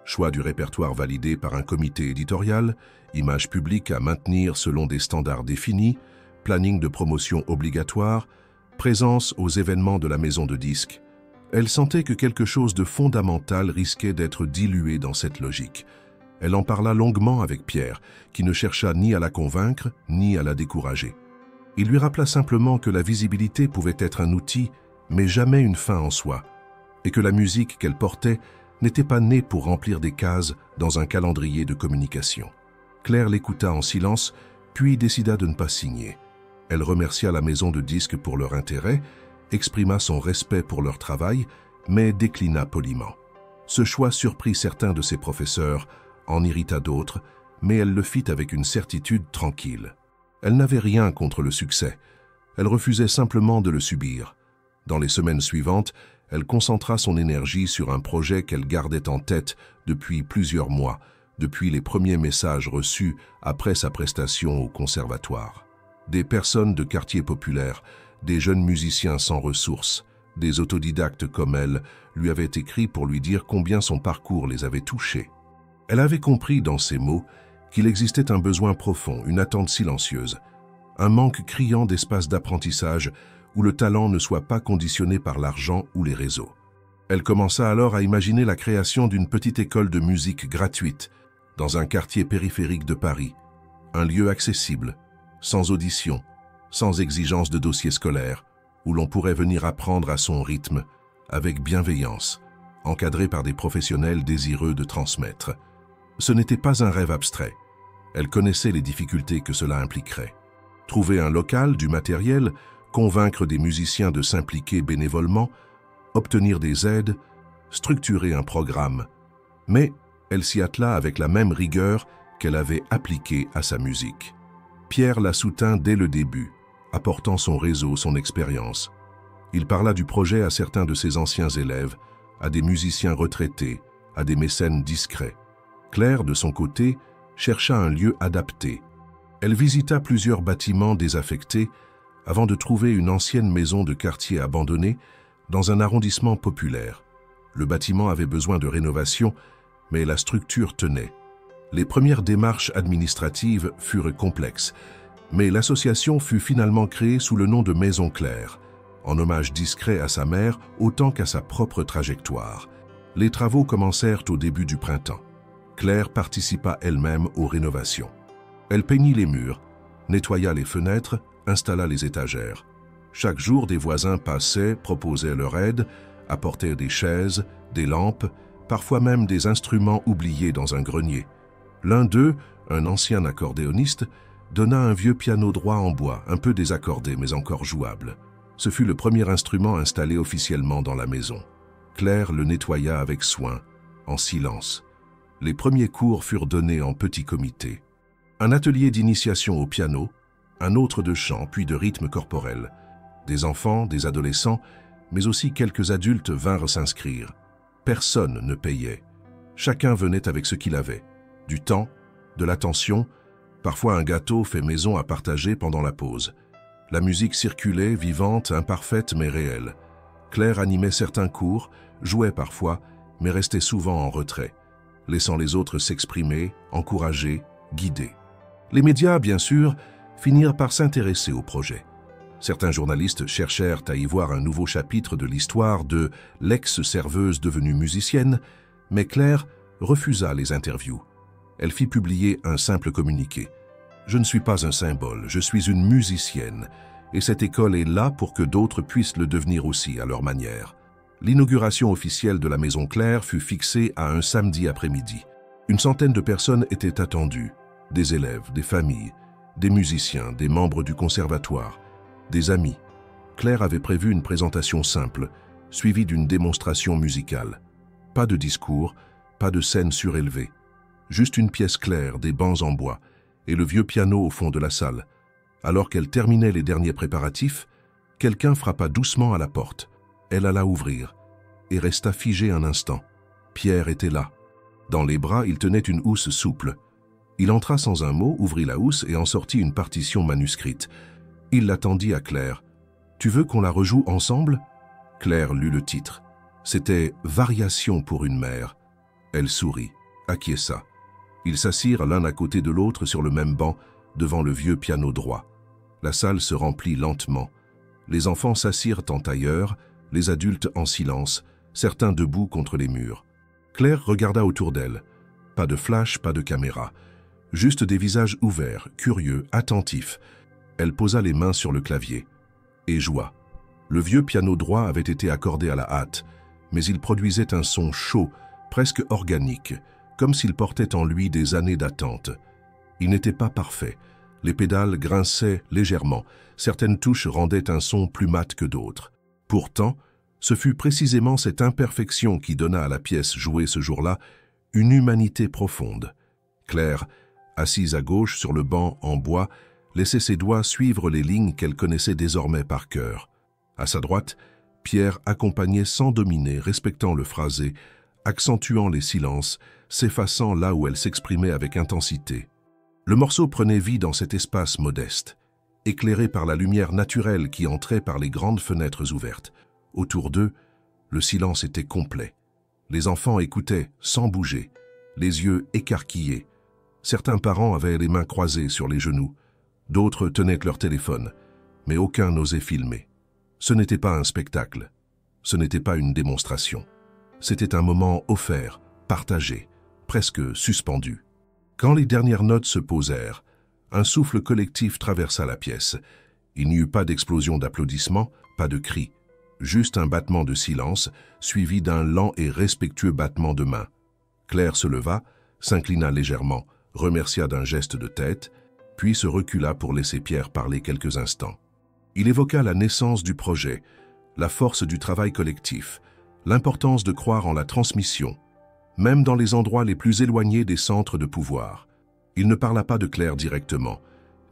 Choix du répertoire validé par un comité éditorial, images publiques à maintenir selon des standards définis, planning de promotion obligatoire, présence aux événements de la maison de disques. Elle sentait que quelque chose de fondamental risquait d'être dilué dans cette logique. Elle en parla longuement avec Pierre, qui ne chercha ni à la convaincre, ni à la décourager. Il lui rappela simplement que la visibilité pouvait être un outil, mais jamais une fin en soi, et que la musique qu'elle portait n'était pas née pour remplir des cases dans un calendrier de communication. Claire l'écouta en silence, puis décida de ne pas signer. Elle remercia la maison de disques pour leur intérêt, exprima son respect pour leur travail, mais déclina poliment. Ce choix surprit certains de ses professeurs, en irrita d'autres, mais elle le fit avec une certitude tranquille. Elle n'avait rien contre le succès. Elle refusait simplement de le subir. Dans les semaines suivantes, elle concentra son énergie sur un projet qu'elle gardait en tête depuis plusieurs mois, depuis les premiers messages reçus après sa prestation au conservatoire. Des personnes de quartiers populaires, des jeunes musiciens sans ressources, des autodidactes comme elle, lui avaient écrit pour lui dire combien son parcours les avait touchés. Elle avait compris dans ces mots qu'il existait un besoin profond, une attente silencieuse, un manque criant d'espace d'apprentissage où le talent ne soit pas conditionné par l'argent ou les réseaux. Elle commença alors à imaginer la création d'une petite école de musique gratuite dans un quartier périphérique de Paris, un lieu accessible, sans audition, sans exigence de dossier scolaire, où l'on pourrait venir apprendre à son rythme, avec bienveillance, encadré par des professionnels désireux de transmettre. Ce n'était pas un rêve abstrait. Elle connaissait les difficultés que cela impliquerait. Trouver un local, du matériel, convaincre des musiciens de s'impliquer bénévolement, obtenir des aides, structurer un programme. Mais elle s'y attela avec la même rigueur qu'elle avait appliquée à sa musique. Pierre la soutint dès le début, apportant son réseau, son expérience. Il parla du projet à certains de ses anciens élèves, à des musiciens retraités, à des mécènes discrets. Claire, de son côté, chercha un lieu adapté. Elle visita plusieurs bâtiments désaffectés avant de trouver une ancienne maison de quartier abandonnée dans un arrondissement populaire. Le bâtiment avait besoin de rénovation, mais la structure tenait. Les premières démarches administratives furent complexes, mais l'association fut finalement créée sous le nom de Maison Claire, en hommage discret à sa mère autant qu'à sa propre trajectoire. Les travaux commencèrent au début du printemps. Claire participa elle-même aux rénovations. Elle peignit les murs, nettoya les fenêtres, installa les étagères. Chaque jour, des voisins passaient, proposaient leur aide, apportaient des chaises, des lampes, parfois même des instruments oubliés dans un grenier. L'un d'eux, un ancien accordéoniste, donna un vieux piano droit en bois, un peu désaccordé mais encore jouable. Ce fut le premier instrument installé officiellement dans la maison. Claire le nettoya avec soin, en silence. Les premiers cours furent donnés en petit comité. Un atelier d'initiation au piano, un autre de chant puis de rythme corporel. Des enfants, des adolescents, mais aussi quelques adultes vinrent s'inscrire. Personne ne payait. Chacun venait avec ce qu'il avait. Du temps, de l'attention, parfois un gâteau fait maison à partager pendant la pause. La musique circulait, vivante, imparfaite mais réelle. Claire animait certains cours, jouait parfois, mais restait souvent en retrait, laissant les autres s'exprimer, encourager, guider. Les médias, bien sûr, finirent par s'intéresser au projet. Certains journalistes cherchèrent à y voir un nouveau chapitre de l'histoire de l'ex-serveuse devenue musicienne, mais Claire refusa les interviews. Elle fit publier un simple communiqué. « Je ne suis pas un symbole, je suis une musicienne, et cette école est là pour que d'autres puissent le devenir aussi à leur manière. » L'inauguration officielle de la Maison Claire fut fixée à un samedi après-midi. Une centaine de personnes étaient attendues, des élèves, des familles, des musiciens, des membres du conservatoire, des amis. Claire avait prévu une présentation simple, suivie d'une démonstration musicale. Pas de discours, pas de scène surélevée. Juste une pièce claire, des bancs en bois, et le vieux piano au fond de la salle. Alors qu'elle terminait les derniers préparatifs, quelqu'un frappa doucement à la porte. Elle alla ouvrir, et resta figée un instant. Pierre était là. Dans les bras, il tenait une housse souple. Il entra sans un mot, ouvrit la housse et en sortit une partition manuscrite. Il la tendit à Claire. « Tu veux qu'on la rejoue ensemble ?» Claire lut le titre. C'était « Variation pour une mère ». Elle sourit, acquiesça. Ils s'assirent l'un à côté de l'autre sur le même banc, devant le vieux piano droit. La salle se remplit lentement. Les enfants s'assirent en tailleur, les adultes en silence, certains debout contre les murs. Claire regarda autour d'elle. Pas de flash, pas de caméra. Juste des visages ouverts, curieux, attentifs. Elle posa les mains sur le clavier et joua. Le vieux piano droit avait été accordé à la hâte, mais il produisait un son chaud, presque organique, comme s'il portait en lui des années d'attente. Il n'était pas parfait. Les pédales grinçaient légèrement, certaines touches rendaient un son plus mat que d'autres. Pourtant, ce fut précisément cette imperfection qui donna à la pièce jouée ce jour-là une humanité profonde. Claire, assise à gauche sur le banc en bois, laissait ses doigts suivre les lignes qu'elle connaissait désormais par cœur. À sa droite, Pierre accompagnait sans dominer, respectant le phrasé, accentuant les silences, s'effaçant là où elle s'exprimait avec intensité. Le morceau prenait vie dans cet espace modeste, éclairé par la lumière naturelle qui entrait par les grandes fenêtres ouvertes. Autour d'eux, le silence était complet. Les enfants écoutaient sans bouger, les yeux écarquillés. Certains parents avaient les mains croisées sur les genoux, d'autres tenaient leur téléphone, mais aucun n'osait filmer. Ce n'était pas un spectacle, ce n'était pas une démonstration. C'était un moment offert, partagé, presque suspendu. Quand les dernières notes se posèrent, un souffle collectif traversa la pièce. Il n'y eut pas d'explosion d'applaudissements, pas de cris, juste un battement de silence, suivi d'un lent et respectueux battement de main. Claire se leva, s'inclina légèrement, remercia d'un geste de tête, puis se recula pour laisser Pierre parler quelques instants. Il évoqua la naissance du projet, la force du travail collectif, l'importance de croire en la transmission, même dans les endroits les plus éloignés des centres de pouvoir. Il ne parla pas de Claire directement,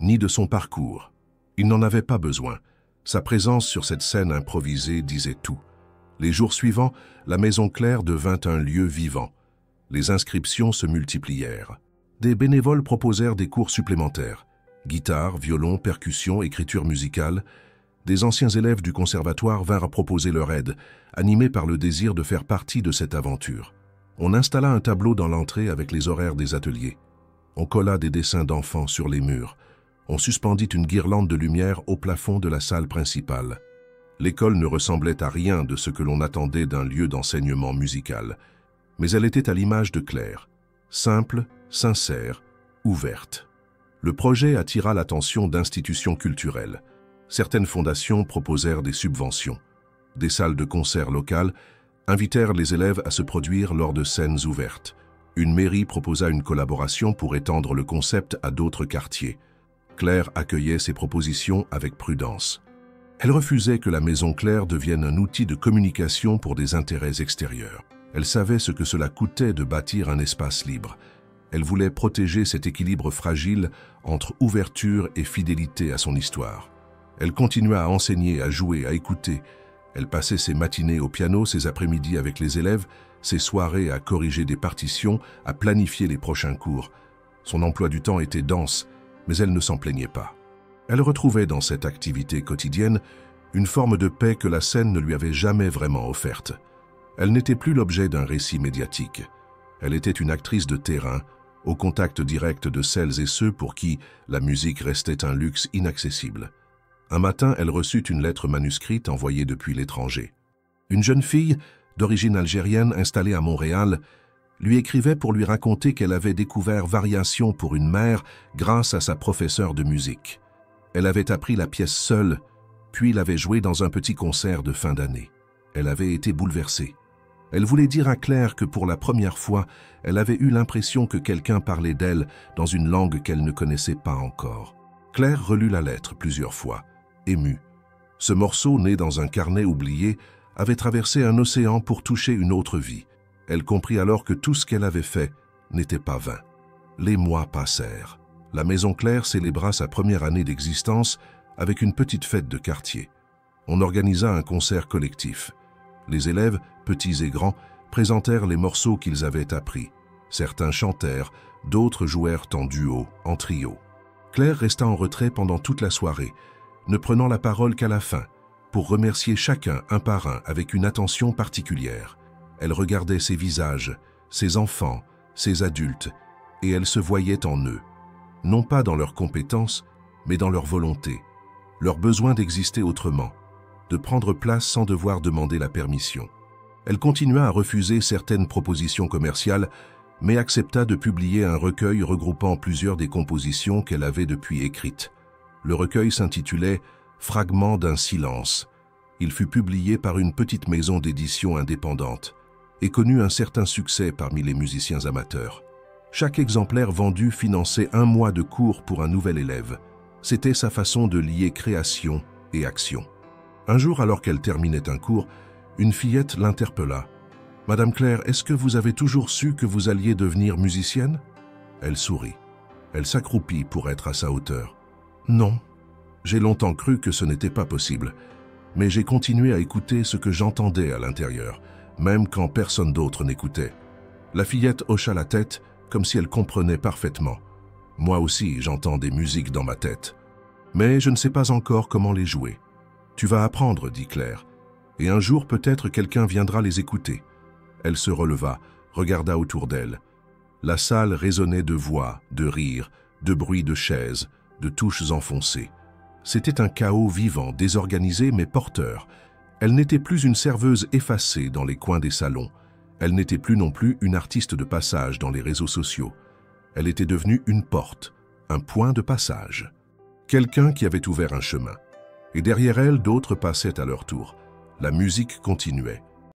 ni de son parcours. Il n'en avait pas besoin. Sa présence sur cette scène improvisée disait tout. Les jours suivants, la Maison Claire devint un lieu vivant. Les inscriptions se multiplièrent. Des bénévoles proposèrent des cours supplémentaires. Guitare, violon, percussion, écriture musicale. Des anciens élèves du conservatoire vinrent proposer leur aide, animés par le désir de faire partie de cette aventure. On installa un tableau dans l'entrée avec les horaires des ateliers. On colla des dessins d'enfants sur les murs. On suspendit une guirlande de lumière au plafond de la salle principale. L'école ne ressemblait à rien de ce que l'on attendait d'un lieu d'enseignement musical, mais elle était à l'image de Claire, simple, sincère, ouverte. Le projet attira l'attention d'institutions culturelles. Certaines fondations proposèrent des subventions. Des salles de concert locales invitèrent les élèves à se produire lors de scènes ouvertes. Une mairie proposa une collaboration pour étendre le concept à d'autres quartiers. Claire accueillait ces propositions avec prudence. Elle refusait que la Maison Claire devienne un outil de communication pour des intérêts extérieurs. Elle savait ce que cela coûtait de bâtir un espace libre. Elle voulait protéger cet équilibre fragile entre ouverture et fidélité à son histoire. Elle continua à enseigner, à jouer, à écouter. Elle passait ses matinées au piano, ses après-midi avec les élèves, ses soirées à corriger des partitions, à planifier les prochains cours. Son emploi du temps était dense, mais elle ne s'en plaignait pas. Elle retrouvait dans cette activité quotidienne une forme de paix que la scène ne lui avait jamais vraiment offerte. Elle n'était plus l'objet d'un récit médiatique. Elle était une actrice de terrain, au contact direct de celles et ceux pour qui la musique restait un luxe inaccessible. Un matin, elle reçut une lettre manuscrite envoyée depuis l'étranger. Une jeune fille, d'origine algérienne installée à Montréal, lui écrivait pour lui raconter qu'elle avait découvert Variation pour une mère grâce à sa professeure de musique. Elle avait appris la pièce seule, puis l'avait jouée dans un petit concert de fin d'année. Elle avait été bouleversée. Elle voulait dire à Claire que pour la première fois, elle avait eu l'impression que quelqu'un parlait d'elle dans une langue qu'elle ne connaissait pas encore. Claire relut la lettre plusieurs fois, émue. Ce morceau, né dans un carnet oublié, avait traversé un océan pour toucher une autre vie. Elle comprit alors que tout ce qu'elle avait fait n'était pas vain. Les mois passèrent. La Maison Claire célébra sa première année d'existence avec une petite fête de quartier. On organisa un concert collectif. Les élèves, petits et grands, présentèrent les morceaux qu'ils avaient appris. Certains chantèrent, d'autres jouèrent en duo, en trio. Claire resta en retrait pendant toute la soirée, ne prenant la parole qu'à la fin, pour remercier chacun un par un avec une attention particulière. Elle regardait ses visages, ses enfants, ses adultes, et elle se voyait en eux, non pas dans leurs compétences, mais dans leur volonté, leur besoin d'exister autrement, de prendre place sans devoir demander la permission. Elle continua à refuser certaines propositions commerciales, mais accepta de publier un recueil regroupant plusieurs des compositions qu'elle avait depuis écrites. Le recueil s'intitulait « Fragments d'un silence ». Il fut publié par une petite maison d'édition indépendante et connut un certain succès parmi les musiciens amateurs. Chaque exemplaire vendu finançait 1 mois de cours pour un nouvel élève. C'était sa façon de lier création et action. Un jour, alors qu'elle terminait un cours, une fillette l'interpella. « Madame Claire, est-ce que vous avez toujours su que vous alliez devenir musicienne ?» Elle sourit. Elle s'accroupit pour être à sa hauteur. « Non, j'ai longtemps cru que ce n'était pas possible, mais j'ai continué à écouter ce que j'entendais à l'intérieur, même quand personne d'autre n'écoutait. » La fillette hocha la tête, comme si elle comprenait parfaitement. « Moi aussi, j'entends des musiques dans ma tête. Mais je ne sais pas encore comment les jouer. »« Tu vas apprendre, » dit Claire. « Et un jour, peut-être, quelqu'un viendra les écouter. » Elle se releva, regarda autour d'elle. La salle résonnait de voix, de rires, de bruits de chaises, de touches enfoncées. C'était un chaos vivant, désorganisé mais porteur. Elle n'était plus une serveuse effacée dans les coins des salons. Elle n'était plus non plus une artiste de passage dans les réseaux sociaux. Elle était devenue une porte, un point de passage. Quelqu'un qui avait ouvert un chemin. Et derrière elle, d'autres passaient à leur tour. La musique continuait.